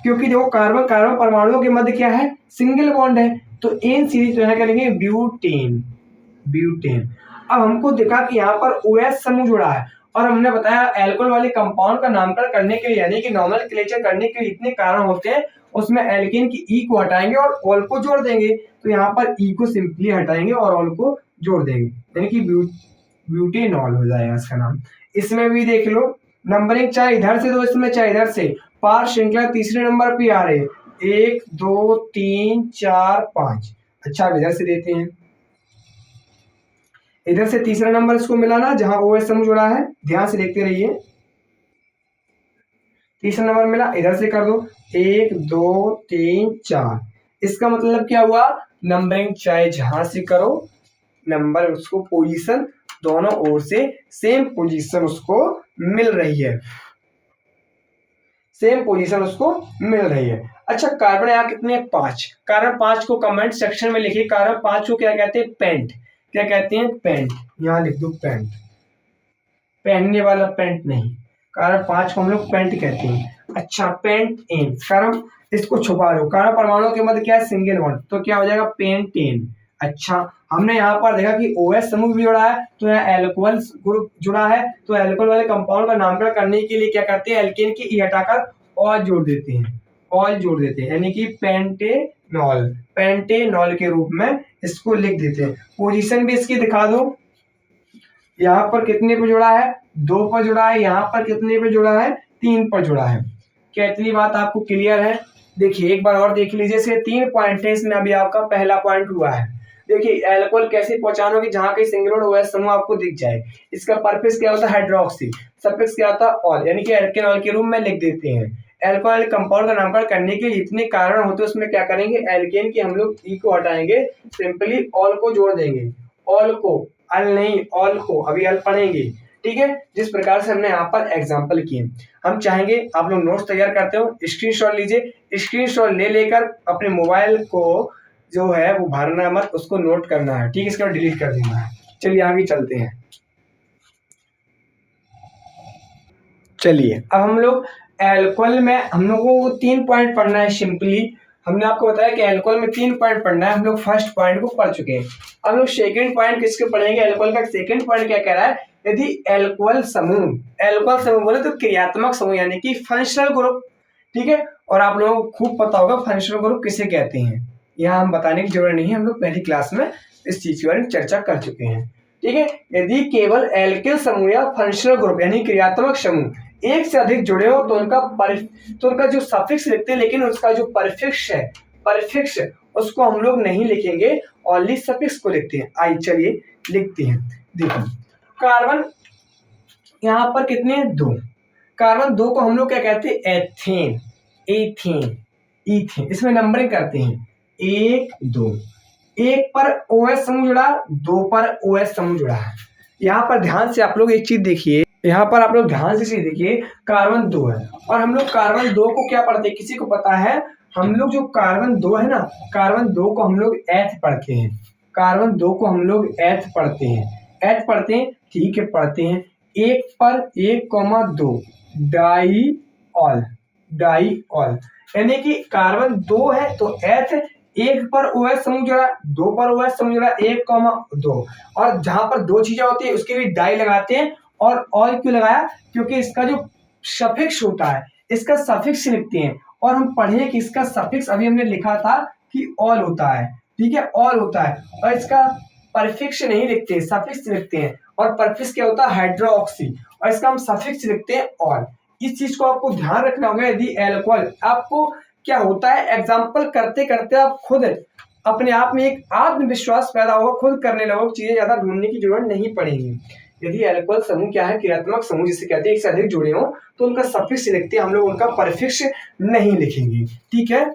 क्योंकि देखो कार्बन कार्बन परमाणुओं के मध्य क्या है, सिंगल बॉन्ड है, तो एन सीरीज जो है करेंगे ब्यूटेन, ब्यूटेन। अब हमको दिखा कि यहाँ पर OH समूह जुड़ा है, और हमने बताया एल्कोहल वाले कंपाउंड का नामकरण करने के लिए यानी कि नॉमेनक्लेचर करने के लिए इतने कारण होते हैं, उसमें एल्केन की ई को हटाएंगे और ऑल को जोड़ देंगे, तो यहाँ पर ई को सिंपली हटाएंगे और ऑल को जोड़ देंगे, यानी कि ब्यूटेनॉल हो जाएगा इसका नाम। इसमें भी देख लो नंबरिंग चाहे इधर से दो, इसमें चाहे इधर से, पार श्रृंखला तीसरे नंबर पे आ रहे, 1 2 3 4 5। अच्छा अब इधर से देते हैं, इधर से तीसरा नंबर इसको मिला ना जहां OH समूह जुड़ा है, ध्यान से देखते रहिए, तीसरा नंबर मिला, इधर से कर दो 1 2 3 4। इसका मतलब क्या हुआ, नंबरिंग चाहे जहां से करो, नंबर उसको पोजीशन दोनों ओर से सेम पोजीशन उसको मिल रही है, सेम पोजीशन उसको मिल रही है। अच्छा कार्बन यहाँ कितने हैं, 5, कार्बन 5 को कमेंट सेक्शन में लिखिए, कार्बन 5 को क्या कहते हैं, पेंट, क्या कहते हैं, पेंट, यहाँ लिख दो पेंट, पहनने वाला पेंट नहीं, कार्बन 5 को हम लोग पेंट कहते हैं। अच्छा, पेंट इन, कार्बन इसको छुपा लो, कार्बन परमाणु के मध्य क्या है, सिंगल बॉन्ड, तो क्या हो जाएगा, पेंटेन। अच्छा, हमने यहाँ पर देखा कि OH समूह भी जुड़ा है, तो यहाँ एल्कोहल ग्रुप जुड़ा है, तो एल्कोहल वाले कंपाउंड का नामकरण करने के लिए क्या करते हैं, एल्केन की ई हटाकर ऑल जोड़ देते हैं, ऑल जोड़ देते हैं, यानी कि पेंटेनॉल, पेंटेनॉल के रूप में इसको लिख देते हैं। पोजीशन भी इसकी दिखा दो, यहाँ पर कितने पे जुड़ा है, 2 पर जुड़ा है, यहाँ पर कितने पे जुड़ा है, 3 पर जुड़ा है। क्या इतनी बात आपको क्लियर है? देखिए एक बार और देख लीजिए, इसके 3 पॉइंट है, इसमें अभी आपका पहला पॉइंट हुआ है। देखिए एल्कोहल कैसे पहचानोगे, जहां कहीं सिंगल OH समूह आपको दिख जाए, इसका परफिक्स क्या होता है, हाइड्रोक्सी, सफिक्स क्या होता है, ऑल, यानी कि एल्केनॉल के रूप में लिख देते हैं। एल्कोहल कंपाउंड का नामकरण करने के जितने कारण होते हैं उसमें क्या करेंगे, एल्केन की हम लोग ई को हटाएंगे, सिंपली ऑल को जोड़ देंगे, ऑल को, अल नहीं, ऑल को, अभी अल पढ़ेंगे, ठीक है। जिस प्रकार से हमने यहाँ पर एग्जाम्पल किए, हम चाहेंगे आप लोग नोट्स तैयार करते हो, स्क्रीनशॉट लीजिए, स्क्रीनशॉट ले लेकर अपने मोबाइल को जो है वो भरना मत, उसको नोट करना है, ठीक है, इसके बाद डिलीट कर देना है। चलिए आगे चलते हैं। चलिए अब हम लोग एल्कोहल में हम लोगों को 3 पॉइंट पढ़ना है। सिंपली हमने आपको बताया कि एल्कोहल में 3 पॉइंट पढ़ना है, हम लोग फर्स्ट पॉइंट को पढ़ चुके हैं। अब लोग सेकंड पॉइंट किसके पढ़ेंगे, एल्कोहल का सेकंड पॉइंट क्या कह रहा है, यदि एल्कोहल समूह बोले तो क्रियात्मक समूह, यानी कि फंक्शनल ग्रुप, ठीक है। और आप लोगों को खूब पता होगा फंक्शनल ग्रुप किसे कहते हैं, यहाँ हम बताने की जरूरत नहीं है, हम लोग पहली क्लास में इस चीज के बारे में चर्चा कर चुके हैं, ठीक है। यदि केवल एल्किल समूह या फंक्शनल ग्रुप यानी क्रियात्मक समूह एक से अधिक जुड़े हो तो उनका जो सफिक्स लिखते हैं, लेकिन उसका जो परफिक्स उसको हम लोग नहीं लिखेंगे, ओनली सफिक्स को लिखते हैं। आइए चलिए लिखते हैं। देखो कार्बन यहाँ पर कितने हैं, 2, कार्बन 2 को हम लोग क्या कहते हैं, एथेन, एथेन, ईथेन, इसमें नंबरिंग करते हैं 1 2, 1 पर OH समूह जुड़ा, 2 पर OH समूह जुड़ा है। यहाँ पर ध्यान से आप लोग एक चीज देखिए, यहाँ पर आप लोग ध्यान से चीज देखिए, कार्बन 2 है और हम लोग कार्बन 2 को क्या पढ़ते हैं, किसी को पता है, हम लोग जो कार्बन 2 है ना, कार्बन 2 को हम लोग एथ पढ़ते हैं, कार्बन 2 को हम लोग एथ पढ़ते हैं, एथ पढ़ते हैं, ठीक है, पढ़ते हैं। 1 पर 1,2 डाई ऑल, डाई ऑल, यानी कि कार्बन 2 है तो एथ, 1 पर OH समूह जुड़ा, 2 पर OH समूह जुड़ा, 1,2, और जहां पर 2 चीजें होती है उसके लिए डाई लगाते हैं। और ऑल क्यों लगाया, क्योंकि इसका जो सफिक्स होता है, इसका सफिक्स लिखते हैं, और हम पढ़े कि इसका सफिक्स अभी हमने लिखा था कि ऑल होता है, ठीक है, ऑल होता है, और इसका परफिक्स नहीं लिखते, सफिक्स लिखते हैं, और परफिक्स क्या होता है, हाइड्रोक्सी, और इसका हम सफिक्स लिखते हैं ऑल। इस चीज को आपको ध्यान रखना होगा। यदि एल्कोहल, आपको क्या होता है, एग्जाम्पल करते करते आप खुद अपने आप में एक आत्मविश्वास पैदा होगा, खुद करने लगोगे, चीजें ज्यादा ढूंढने की जरूरत नहीं पड़ेगी। यदि एल्कोहल समूह क्या है, क्रियात्मक समूह जिसे कहते हैं, एक से अधिक जुड़े हो तो उनका सफिक्स लिखते हैं हम लोग, उनका परफिक्स नहीं लिखेंगे, ठीक है।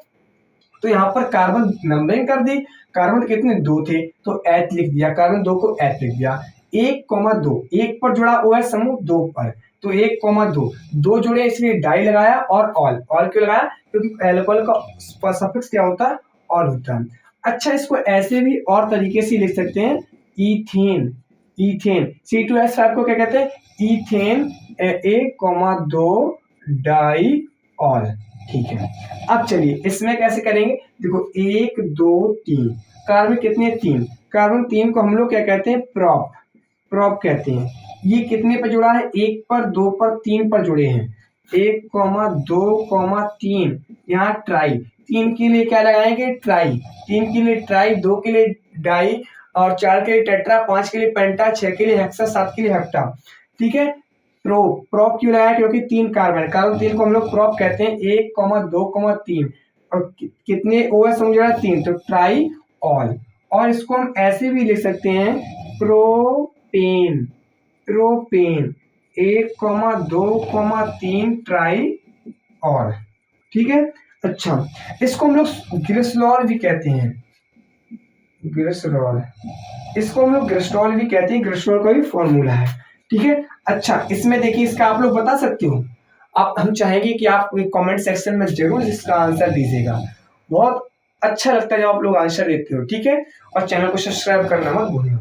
तो यहाँ पर कार्बन नंबरिंग कर दी, कार्बन कितने, 2 थे तो एथ लिख दिया, कार्बन 2 को एथ लिख दिया। 1,2, 1 पर जुड़ा OH समूह, 2 पर, तो 1,2, 2 जुड़े इसलिए डाई लगाया, और ऑल, ऑल क्यों लगाया, क्योंकि एल्कोहल का सफिक्स क्या होता है, ऑल होता है। अच्छा, इसको ऐसे भी और तरीके से लिख सकते हैं, ईथेन, ईथेन, C2H5 को क्या कहते हैं, ईथेन, 1,2 डाई ऑल, ठीक है। अब चलिए इसमें कैसे करेंगे, देखो 1 2 3, कार्बन कितने, 3, कार्बन 3 को हम लोग क्या कहते हैं, प्रॉप, प्रॉप कहते हैं। ये कितने पर जुड़ा है, 1 पर, 2 पर, 3 पर जुड़े हैं, 1,2,3, यहाँ ट्राई, 3 के लिए क्या लगाएंगे, ट्राई, 3 के लिए ट्राई, 2 के लिए डाई, और 4 के लिए टेट्रा, 5 के लिए पेंटा, 6 के लिए हेक्सा, 7 के लिए हेप्टा, ठीक है। प्रोप, प्रोप क्यों लगाया, क्योंकि 3 कार्बन, कार्बन 3 को हम लोग प्रोप कहते हैं। 1,2,3, और कितने OH समूह जुड़ा, 3, तो ट्राई ऑल, और इसको हम ऐसे भी लिख सकते हैं, प्रोपेन, प्रोपेन, 1,2,3 ट्राई ऑल, ठीक है। अच्छा, इसको हम लोग ग्लिसरॉल भी कहते हैं, ग्लिसरॉल, इसको हम लोग ग्लिसरॉल भी कहते हैं, ग्लिसरॉल का भी फॉर्मूला है, ठीक है। अच्छा, इसमें देखिए इसका आप लोग बता सकते हो, आप, हम चाहेंगे कि आप कमेंट सेक्शन में जरूर इसका आंसर दीजिएगा, बहुत अच्छा लगता है जब आप लोग आंसर देते हो, ठीक है। और चैनल को सब्सक्राइब करना मत भूलिए।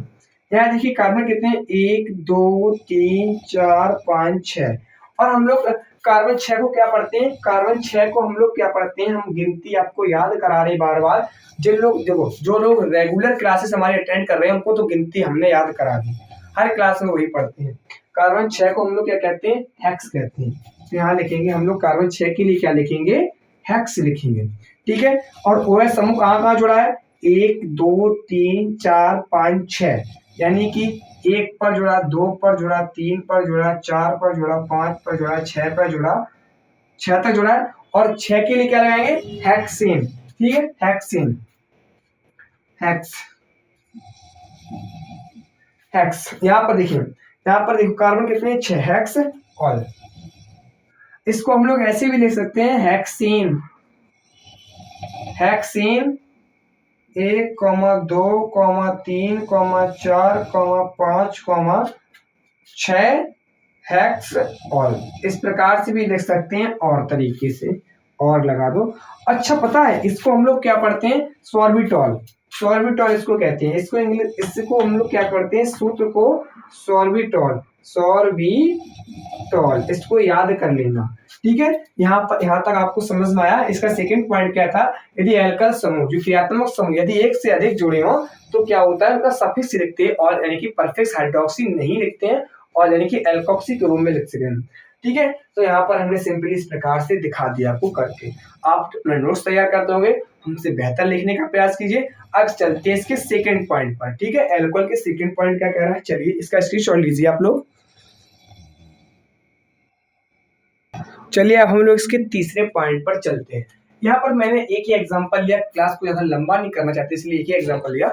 यहाँ देखिए कार्बन कितने हैं, 1 2 3 4 5 6, और हम लोग कार्बन 6 को क्या पढ़ते हैं, कार्बन 6 को हम लोग क्या पढ़ते हैं, हम गिनती आपको याद करा रहे बार बार। जिन लोग देखो, जो लोग रेगुलर क्लासेस हमारे अटेंड कर रहे हैं उनको तो गिनती हमने याद करा दी, हर क्लास में वही पढ़ते हैं। कार्बन 6 को हम लोग क्या कहते हैं, हेक्स कहते हैं। तो यहाँ लिखेंगे हम लोग कार्बन 6 के लिए क्या लिखेंगे, हेक्स लिखेंगे, ठीक है। और OH समूह कहाँ कहाँ जुड़ा है, 1 2 3 4 5 6, यानी कि 1 पर जुड़ा, 2 पर जुड़ा, 3 पर जुड़ा, 4 पर जुड़ा, 5 पर जुड़ा, 6 पर जुड़ा, 6 तक जुड़ा है। और 6 के लिए क्या लगाएंगे, हेक्सेन, ठीक है, हेक्सेन, हेक्स, हेक्स। यहाँ पर देखिए, यहाँ पर देखो कार्बन कितने, 6, हेक्स। और इसको हम लोग ऐसे भी लिख सकते हैं, हेक्सेन, हेक्सेन 1, 2, 3, 4, 5, 6 हेक्स ऑल, इस प्रकार से भी लिख सकते हैं और तरीके से और लगा दो। अच्छा पता है इसको हम लोग क्या पढ़ते हैं, सॉर्बिटॉल, सॉर्बिटॉल इसको कहते हैं, इसको इंग्लिश, इसको हम लोग क्या करते हैं, सूत्र को सॉर्बिटॉल, सॉर्बिटॉल, इसको याद कर लेना, ठीक है। यहाँ तक आपको समझ में आया। इसका सेकंड पॉइंट क्या था, यदि एल्कल समूह, जो क्रियात्मक समूह यदि एक से अधिक जुड़े हो तो क्या होता है, उनका सफिक्स लिखते हैं और यानी कि परफेक्ट हाइड्रोक्सी नहीं लिखते हैं और यानी कि एल्कोक्सी के रूप में लिख सकते हैं, ठीक है। तो यहाँ पर हमने सिंपली इस प्रकार से दिखा दिया आपको करके। आप अपना नोट्स तैयार करते होंगे, हमसे बेहतर लिखने का प्रयास कीजिए। अब चलते हैं इसके सेकंड पॉइंट पर, ठीक है। एल्कोहल के सेकंड पॉइंट क्या कह रहा है, चलिए इसका स्क्रीनशॉट लीजिए आप लोग। चलिए अब हम लोग इसके तीसरे पॉइंट पर चलते हैं। यहाँ पर मैंने एक ही एग्जांपल लिया, क्लास को ज्यादा लंबा नहीं करना चाहते इसलिए एक ही एग्जांपल लिया,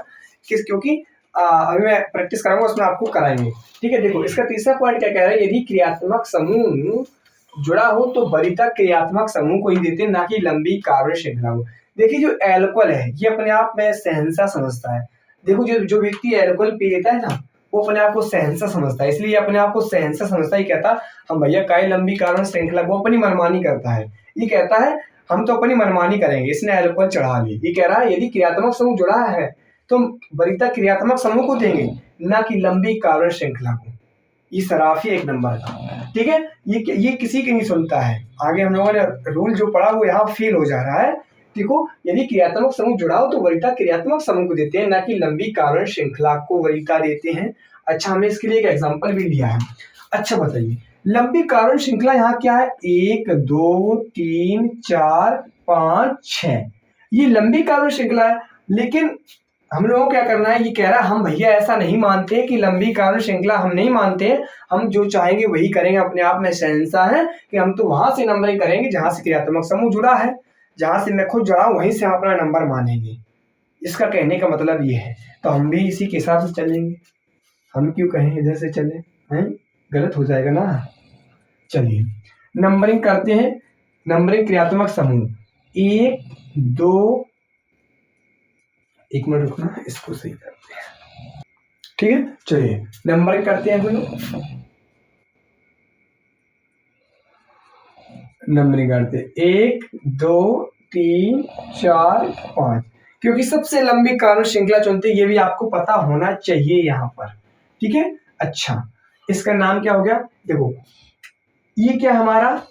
क्योंकि अभी मैं प्रैक्टिस कराऊंगा उसमें आपको कराएंगे, ठीक है। देखो इसका तीसरा पॉइंट क्या कह रहा है, यदि क्रियात्मक समूह जुड़ा हो तो वरीयता क्रियात्मक समूह को ही देते हैं, ना कि लंबी कार्बन श्रृंखला हो। देखिए जो एल्कोहल है ये अपने आप में सहनसा समझता है। देखो जो व्यक्ति एल्कोहल पी लेता है ना, वो अपने आप को सहनसा समझता है, इसलिए अपने आप को सहनसा समझता है, कहता हम भैया काय लंबी कार्बन श्रृंखला, वो अपनी मनमानी करता है। ये कहता है हम तो अपनी मनमानी करेंगे, इसने एल्कोहल चढ़ा ली। ये कह रहा है यदि क्रियात्मक समूह जुड़ा है तो वरीयता क्रियात्मक समूह को देंगे, ना कि लंबी कार्बन श्रृंखला को। ये सराफी एक नंबर का, ठीक है। ये किसी की नहीं सुनता है। आगे हम लोगों ने रूल जो पढ़ा वो यहाँ फेल हो जा रहा है। देखो यदि क्रियात्मक समूह जुड़ा हो तो वरीयता क्रियात्मक समूह को देते हैं, ना कि लंबी कार्बन श्रृंखला को वरीयता देते हैं। अच्छा हमने इसके लिए एक एग्जाम्पल भी लिया है। अच्छा बताइए लंबी कार्बन श्रृंखला यहाँ क्या है, 1 2 3 4 5 6, ये लंबी कार्बन श्रृंखला है। लेकिन हम लोगों को क्या करना है, ये कह रहा है हम भैया ऐसा नहीं मानते कि लंबी कार्बन श्रृंखला हम नहीं मानते, हम जो चाहेंगे वही करेंगे, अपने आप में सहनसा है कि हम तो वहां से नंबरिंग करेंगे जहां से क्रियात्मक समूह जुड़ा है, जहां से मैं खुद जुड़ा हूं वहीं से हम अपना नंबर मानेंगे। इसका कहने का मतलब ये है, तो हम भी इसी के हिसाब से चलेंगे। हम क्यों कहें इधर से चले हैं, गलत हो जाएगा ना। चलिए नंबरिंग करते हैं। नंबरिंग क्रियात्मक समूह 1 2, एक मिनट रुकना, इसको सही करते हैं, ठीक है। चलिए नंबरिंग करते हैं हम लोग, नंबरिंग करते हैं 1 2 3 4 5, क्योंकि सबसे लंबी कार्बन श्रृंखला चुनते ये भी आपको पता होना चाहिए यहाँ पर, ठीक है। अच्छा इसका नाम क्या हो गया, देखो ये क्या हमारा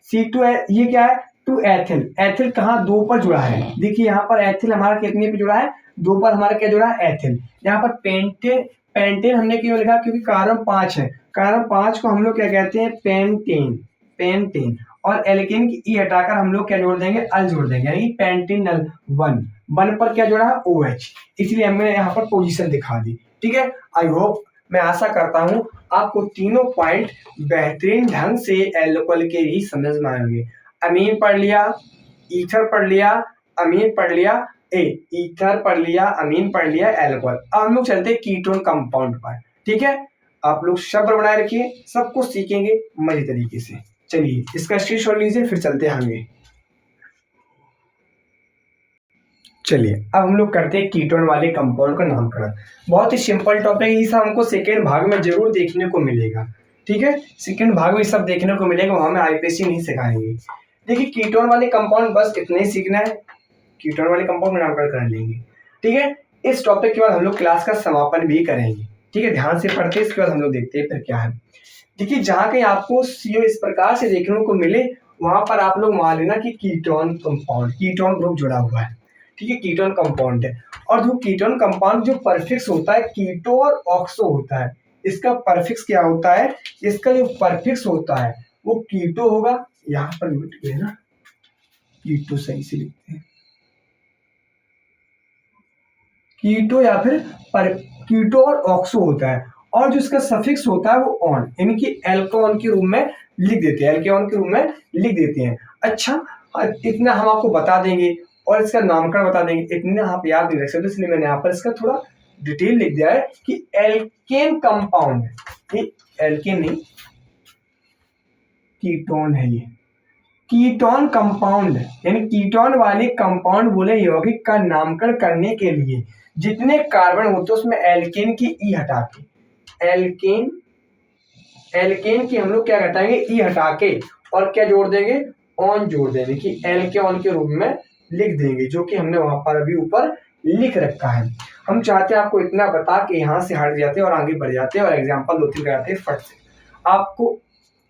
C2 है, ये क्या है 2 एथिल। एथिल कहाँ, 2 पर जुड़ा है। देखिए यहाँ पर एथिल हमारा कितने पे जुड़ा है, 2 पर हमारा क्या जुड़ा है, एथिल। यहाँ पर पेंटेन, पेंटेन हमने क्यों लिखा, क्योंकि कार्बन 5 है। कार्बन 5 को हम लोग क्या कहते हैं, पेंटेन, पेंटेन। और एल्केन की ई हटाकर हम लोग क्या जोड़ देंगे, अल जोड़ देंगे, यानी पेंटेनल 1 पर क्या जुड़ा है, OH, इसलिए हमने यहाँ पर पोजीशन दिखा दी, ठीक है। आई होप, मैं आशा करता हूँ आपको तीनों पॉइंट बेहतरीन ढंग से एल्कोहल के ही समझ में आएंगे। अमीन पढ़ लिया, ईथर पढ़ लिया, अमीन पढ़ लिया, ईथर पढ़ लिया, अमीन पढ़ लिया, एल्कोहल। अब हम लोग चलते हैं कीटोन कंपाउंड पर, ठीक है। आप लोग शब्द बनाए रखिए, सब कुछ सीखेंगे मजे तरीके से। चलिए इसका स्क्रीनशॉट लीजिए, फिर चलते हैं आगे। चलिए अब हम लोग करते हैं कीटोन वाले कंपाउंड का नामकरण। बहुत ही सिंपल टॉपिक, ये सब हमको सेकेंड भाग में जरूर देखने को मिलेगा, ठीक है। सेकेंड भाग में सब देखने को मिलेगा, वहां में IPSC नहीं सिखाएंगे। देखिए कीटोन वाले कंपाउंड बस इतना ही सीखना है, कीटोन वाले कंपाउंड का नामकरण कर लेंगे, ठीक है। इस टॉपिक के बाद हम लोग क्लास का समापन भी करेंगे, ठीक है, ध्यान से पढ़ते हैं, इसके बाद हम लोग देखते हैं फिर क्या है। देखिए जहाँ कहीं आपको CO इस प्रकार से देखने को मिले वहां पर आप लोग मान लेना कि कीटोन कंपाउंड, कीटोन ग्रुप जुड़ा हुआ है, ठीक है, कीटोन कंपाउंड है। और जो कीटोन कंपाउंड जो परफिक्स होता है कीटो और ऑक्सो होता है, इसका परफिक्स क्या होता है, इसका जो परफिक्स होता है वो कीटो होगा, यहाँ पर मिट गया ना, कीटो सही से लिखते हैं, कीटो या फिर पर कीटो और ऑक्सो होता है। और जो इसका सफिक्स होता है वो ऑन, यानी कि एल्कोन के रूप में लिख देते हैं, एल्कोन के रूप में लिख देते हैं। अच्छा, इतना हम आपको बता देंगे और इसका नामकरण बता देंगे, इतने आप याद नहीं रख सकते, इसलिए मैंने यहाँ पर इसका थोड़ा डिटेल लिख दिया है कि एल्केन कंपाउंड, एल्केन नहीं कीटोन है ये, कीटोन कंपाउंड यानी कीटोन वाले कंपाउंड बोले यौगिक का नामकरण करने के लिए जितने कार्बन होते हैं उसमें एल्केन की ई हटा के, एल्केन एल्केन की हम लोग क्या घटाएंगे, ई हटा के, और क्या जोड़ देंगे, ऑन जोड़ देंगे, कि एल्केन के रूप में लिख देंगे, जो कि हमने वहां पर अभी ऊपर लिख रखा है। हम चाहते हैं आपको इतना बता के यहाँ से हट जाते और आगे बढ़ जाते और एग्जाम्पल 2-3 कराते फट से, आपको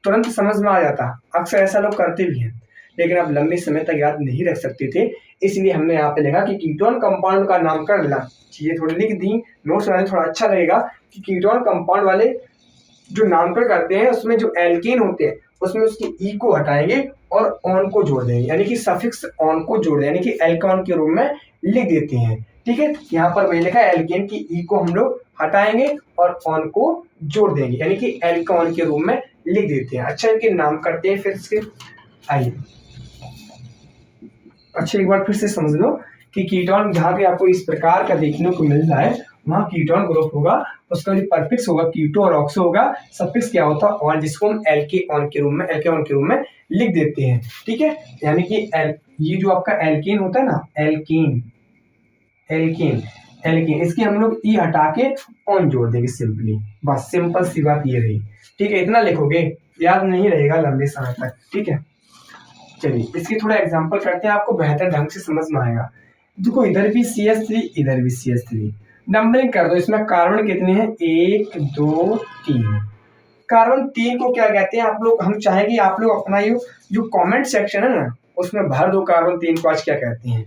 तुरंत समझ में आ जाता। अक्सर ऐसा लोग करते भी हैं लेकिन आप लंबे समय तक याद नहीं रख सकते थे, इसलिए हमने यहाँ पे लिखा कि कीटोन कंपाउंड का नामकरण, चीजें थोड़ी लिख दी, नोट्स बनाने थोड़ा अच्छा लगेगा कि कीटोन कंपाउंड वाले जो नामकरण करते हैं उसमें जो एल्केन होते हैं उसमें उसकी ई को हटाएंगे और ऑन को जोड़ देंगे, यानी कि सफिक्स ऑन को जोड़ देंगे, यानी कि एल्कोन के रूप में लिख देते हैं। ठीक है, यहाँ पर वही लिखा है एल्केन की ई को हम लोग हटाएंगे और ऑन को जोड़ देंगे, यानी कि एल्कोन के रूप में लिख देते हैं। अच्छा, इनके नाम करते हैं फिर इसके, आइए अच्छा एक बार फिर से समझ लो कि कीटोन जहाँ पे आपको इस प्रकार का देखने को मिल रहा है वहाँ कीटोन ग्रुप होगा, उसका जो परफिक्स होगा कीटो और ऑक्सो होगा, सफिक्स क्या होता है ऑन, जिसको हम एल्केन के रूप में लिख देते हैं। ठीक है, यानी कि ये जो आपका एल्केन होता है ना, एल्केन एल्केन एल्केन इसकी हम लोग ई हटा के ऑन जोड़ देंगे सिंपली, बस सिंपल सी बात ये रही। ठीक है, इतना लिखोगे याद नहीं रहेगा लंबे समय तक। ठीक है, चलिए इसकी थोड़ा एग्जांपल करते हैं, आपको बेहतर ढंग से समझ में आएगा। देखो इधर भी CH3 इधर भी CH3, नंबरिंग कर दो, इसमें कार्बन कितने हैं, 1 2 3। कार्बन 3 को क्या कहते हैं आप लोग, हम चाहेंगे आप लोग अपना ये जो कमेंट सेक्शन है ना उसमें भर दो, कार्बन 3 को आज क्या कहते हैं,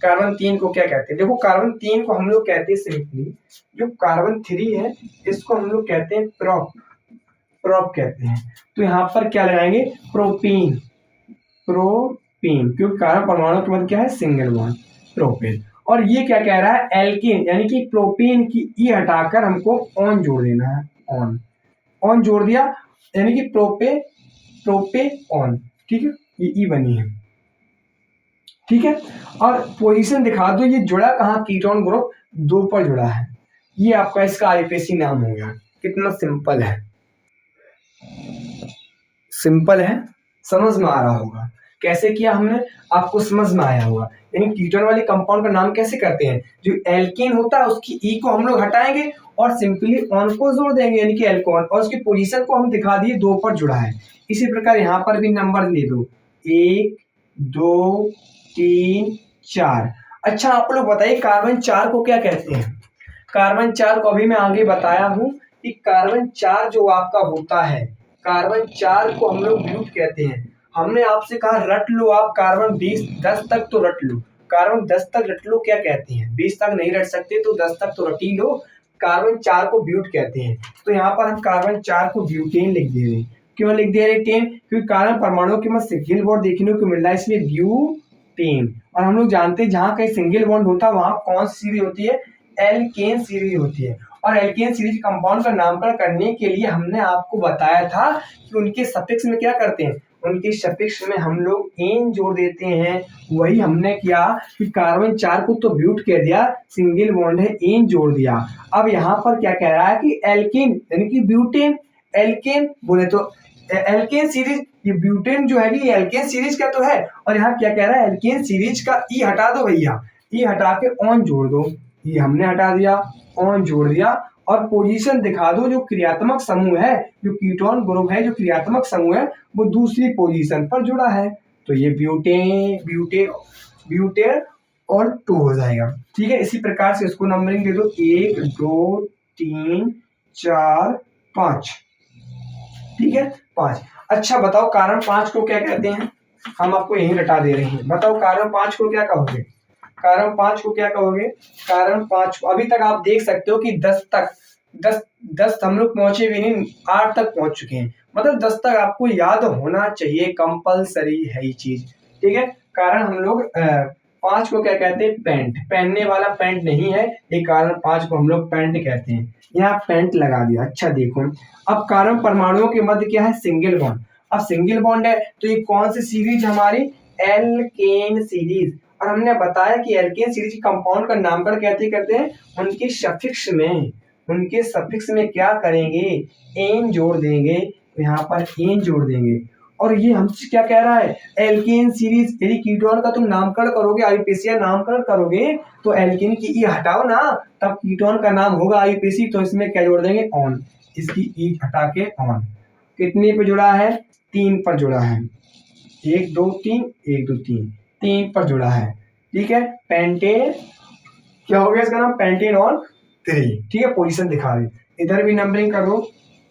कार्बन 3 को क्या कहते हैं। देखो कार्बन 3 को हम लोग कहते हैं सिंपली, जो कार्बन 3 है इसको हम लोग कहते हैं प्रोप, प्रोप कहते हैं। तो यहाँ पर क्या लगाएंगे, प्रोपीन, प्रोपेन, क्योंकि कार्बन परमाणु के बाद क्या है, सिंगल बॉन्ड, प्रोपेन। और ये क्या कह रहा है, एल्कीन, यानी कि प्रोपेन की ई हटाकर हमको ऑन जोड़ देना है, ऑन, ऑन जोड़ दिया, यानी कि प्रोपे प्रोपे ऑन। ठीक है, ये ई बनी है। ठीक है, और पोजीशन दिखा दो, ये जुड़ा कहाँ, कीटोन ग्रुप 2 पर जुड़ा है, ये आपका इसका आईपीएसी नाम हो गया। कितना सिंपल है, सिंपल है, समझ में आ रहा होगा कैसे किया हमने, आपको समझ में आया होगा। यानी कीटोन वाले कंपाउंड का नाम कैसे करते हैं, जो एल्केन होता है उसकी ई को हम लोग हटाएंगे और सिंपली ऑन को जोड़ देंगे, यानी कि एल्कोन, और उसकी पोजीशन को हम दिखा दिए 2 पर जुड़ा है। इसी प्रकार यहाँ पर भी नंबर दे दो, 1 2 3 4। अच्छा आप लोग बताइए कार्बन 4 को क्या कहते हैं, कार्बन 4 को अभी मैं आगे बताया हूँ कि कार्बन 4 जो आपका होता है, कार्बन 4 को हम लोग ब्यूट कहते हैं। हमने आपसे कहा रट लो आप, कार्बन 10 तक तो रट लो, कार्बन 10 तक रट लो, क्या कहते हैं, 20 तक नहीं रट सकते तो 10 तक तो रट ही लो, कार्बन 4 को ब्यूट कहते हैं। तो यहाँ पर हम कार्बन 4 को ब्यूटेन लिख दे रहे हैं। क्यों लिख दे रहे टेन, क्योंकि कार्बन परमाणु के मध्य सिंगल बॉन्ड देखने को मिल रहा है, इसलिए ब्यूटेन। और हम लोग जानते हैं जहाँ कहीं सिंगल बॉन्ड होता है वहां कौन सी सीरीज होती है, एल्केन सीरीज होती है। और एल्केन सीरीज कंपाउंड का नामकरण करने के लिए हमने आपको बताया था कि उनके सफिक्स में क्या करते हैं, उनके सफिक्स में हम लोग एन जोड़ देते हैं। वही हमने किया कि कार्बन 4 को तो ब्यूट कह दिया, सिंगल बॉन्ड है, एन जोड़ दिया। अब यहाँ पर क्या कह रहा है कि एल्केन यानी कि ब्यूटेन, एल्केन बोले तो एल्केन सीरीज, ये ब्यूटेन जो है ये एल्केन सीरीज का तो है, और यहाँ क्या कह रहा है, एल्केन सीरीज का ई हटा दो भैया, ई हटा के ऑन जोड़ दो, ये हमने हटा दिया, ऑन जोड़ दिया, और पोजीशन दिखा दो, जो क्रियात्मक समूह है, जो कीटोन ग्रुप है, जो क्रियात्मक समूह है वो दूसरी पोजीशन पर जुड़ा है, तो ये ब्यूटेन और 2 हो जाएगा। ठीक है, इसी प्रकार से इसको नंबरिंग दे दो, 1 2 3 4 5, ठीक है 5। अच्छा बताओ कारण 5 को क्या कहते हैं, हम आपको यही रटा दे रहे हैं। बताओ कारण 5 को क्या कहोगे, कारण 5 को क्या कहोगे, कारण 5 को अभी तक आप देख सकते हो कि 10 तक, 10 10 हम लोग पहुंचे भी नहीं, 8 तक पहुंच चुके हैं। मतलब 10 तक आपको याद होना चाहिए, कंपलसरी है ये चीज, ठीक है। कारण हम लोग 5 को क्या कहते हैं, पैंट, पहनने वाला पैंट नहीं है ये, कारण 5 को हम लोग पैंट कहते हैं। यहाँ पैंट लगा दिया। अच्छा देखो, अब कारण परमाणुओं के मध्य क्या है, सिंगल बॉन्ड। अब सिंगल बॉन्ड है तो ये कौन सी सीरीज हमारी, एल्केन सीरीज। और हमने बताया कि एल्केन सीरीज कंपाउंड का नामकरण कैसे करते हैं, उनके सफिक्स में, उनके सफिक्स में क्या करेंगे, एन जोड़ देंगे, यहाँ पर एन जोड़ देंगे। और ये हमसे क्या कह रहा है, एल्केन सीरीज, यदि कीटोन का तुम नामकरण करोगे, आईयूपीएसी नामकरण करोगे तो एल्केन की ई हटाओ ना, तब कीटोन का नाम होगा आईयूपीएसी। तो इसमें क्या जोड़ देंगे, ऑन, इसकी ई हटा के ऑन। कितने पे जुड़ा है, 3 पर जुड़ा है, 1 2 3, 1 2 3, 3 पर जुड़ा है, ठीक है। पेंटेन क्या हो गया इसका नाम, पेंटेन ऑन 3, ठीक है। पोजीशन दिखा रही, इधर भी नंबरिंग कर दो,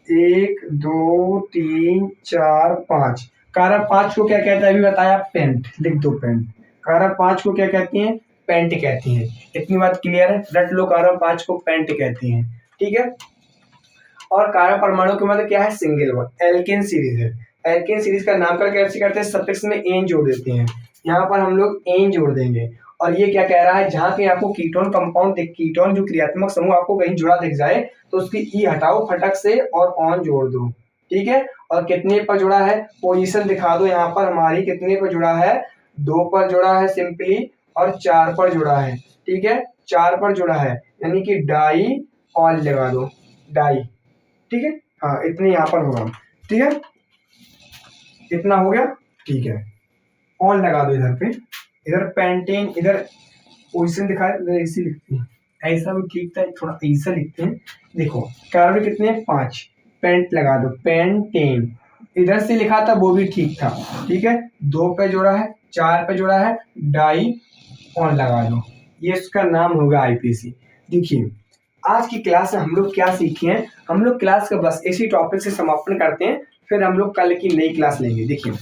1 2 3 4 5। कारक 5 को क्या कहता है, अभी बताया, पेंट, लिख दो पेंट। कारक 5 को क्या कहती हैं, पेंट कहती हैं। इतनी बात क्लियर है, रट लो, कारक 5 को पेंट कहती हैं, ठीक है। और कारक परमाणु के मतलब क्या है, सिंगल बॉन्ड, एल्केन सीरीज है। एल्केन सीरीज का नामकरण कैसे करते हैं, सफिक्स में एन जोड़ देते हैं, यहाँ पर हम लोग एन जोड़ देंगे। और ये क्या कह रहा है, जहाँ पे आपको कीटोन कंपाउंड, कीटोन जो क्रियात्मक समूह आपको कहीं जुड़ा दिख जाए तो उसकी ई हटाओ फटक से और ऑन जोड़ दो, ठीक है। और कितने पर जुड़ा है, पोजीशन दिखा दो, यहाँ पर हमारी कितने पर जुड़ा है, 2 पर जुड़ा है सिंपली, और 4 पर जुड़ा है, ठीक है, 4 पर जुड़ा है, यानी कि डाई ऑल लगा दो, डाई, ठीक है। हाँ इतने यहाँ पर होगा, ठीक है, इतना हो गया, ठीक है। ऑन लगा दो इधर पे, इधर पेंटेन, इधर पोजीशन दिखाए, इधर ऐसे लिखते हैं, ऐसा भी ठीक था, थोड़ा ऐसा लिखते हैं। देखो कार्बन कितने हैं, 5, पेंट लगा दो, पेंटेन। इधर से लिखा था वो भी ठीक था, ठीक है। 2 पे जोड़ा है, 4 पे जोड़ा है, डाई ऑन लगा दो, ये इसका नाम होगा आईपीसी। देखिए आज की क्लास में हम लोग क्या सीखे हैं, हम लोग क्लास का बस इसी टॉपिक से समापन करते हैं, फिर हम लोग कल की नई क्लास लेंगे। देखिए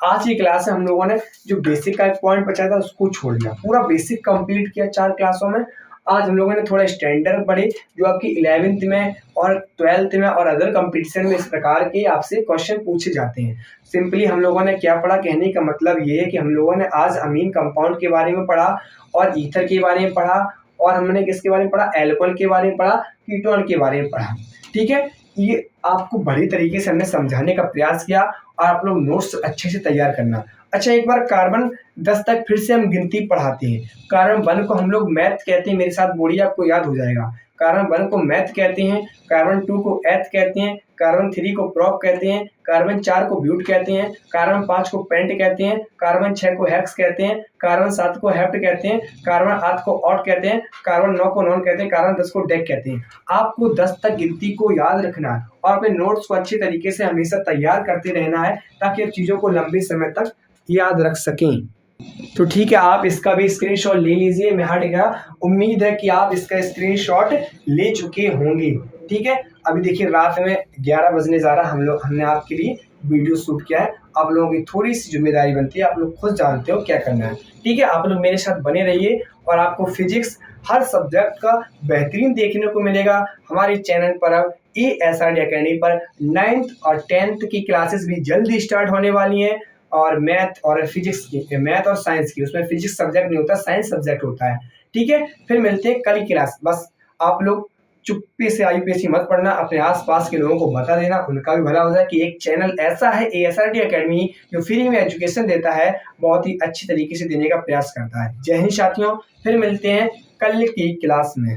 आज की क्लास में हम लोगों ने जो बेसिक का एक पॉइंट बचा था उसको छोड़ दिया, पूरा बेसिक कंप्लीट किया 4 क्लासों में। आज हम लोगों ने थोड़ा स्टैंडर्ड पढ़े, जो आपकी 11th में और 12th में और अदर कंपटीशन में इस प्रकार के आपसे क्वेश्चन पूछे जाते हैं। सिंपली हम लोगों ने क्या पढ़ा, कहने का मतलब ये है कि हम लोगों ने आज अमीन कंपाउंड के बारे में पढ़ा, और ईथर के बारे में पढ़ा, और हमने किसके बारे में पढ़ा, एल्कोहल के बारे में पढ़ा, कीटोन के बारे में पढ़ा, ठीक है। ये आपको बड़े तरीके से हमने समझाने का प्रयास किया, और आप लोग नोट्स अच्छे से तैयार करना। अच्छा एक बार कार्बन 10 तक फिर से हम गिनती पढ़ाते हैं। कार्बन 1 को हम लोग मैथ कहते हैं, मेरे साथ बोलिए, आपको याद हो जाएगा। कार्बन 1 को मैथ कहते हैं, कार्बन 2 को एथ कहते हैं, कार्बन 3 को प्रोप कहते हैं, कार्बन 4 को ब्यूट कहते हैं, कार्बन 5 को पेंट कहते हैं, कार्बन 6 को हेक्स कहते हैं, कार्बन 7 को हेप्ट कहते हैं, कार्बन 8 को ऑट कहते हैं, कार्बन 9 को नॉन कहते हैं, कार्बन 10 को डेक कहते हैं। आपको 10 तक गिनती को याद रखना है और अपने नोट्स को अच्छे तरीके से हमेशा तैयार करते रहना है, ताकि आप चीज़ों को लंबे समय तक याद रख सकें। तो ठीक है, आप इसका भी स्क्रीनशॉट ले लीजिए, मैं हट गया। उम्मीद है कि आप इसका स्क्रीनशॉट ले चुके होंगे, ठीक है। अभी देखिए रात में 11 बजने जा रहा, हमने आपके लिए वीडियो शूट किया है। आप लोगों की थोड़ी सी जिम्मेदारी बनती है, आप लोग खुद जानते हो क्या करना है, ठीक है। आप लोग मेरे साथ बने रहिए, और आपको फिजिक्स हर सब्जेक्ट का बेहतरीन देखने को मिलेगा हमारे चैनल पर। अब ASRD अकेडमी पर 9th और 10th की क्लासेस भी जल्दी स्टार्ट होने वाली हैं, और मैथ और फिजिक्स की, मैथ और साइंस की, उसमें फिजिक्स सब्जेक्ट नहीं होता, साइंस सब्जेक्ट होता है, ठीक है। फिर मिलते हैं कल की क्लास। बस आप लोग चुप्पी से आईयूपीएससी मत पढ़ना, अपने आसपास के लोगों को बता देना, उनका भी भला हो जाए कि एक चैनल ऐसा है ASRD अकेडमी जो फ्री में एजुकेशन देता है, बहुत ही अच्छी तरीके से देने का प्रयास करता है। जय हिंद साथियों, फिर मिलते हैं कल की क्लास में।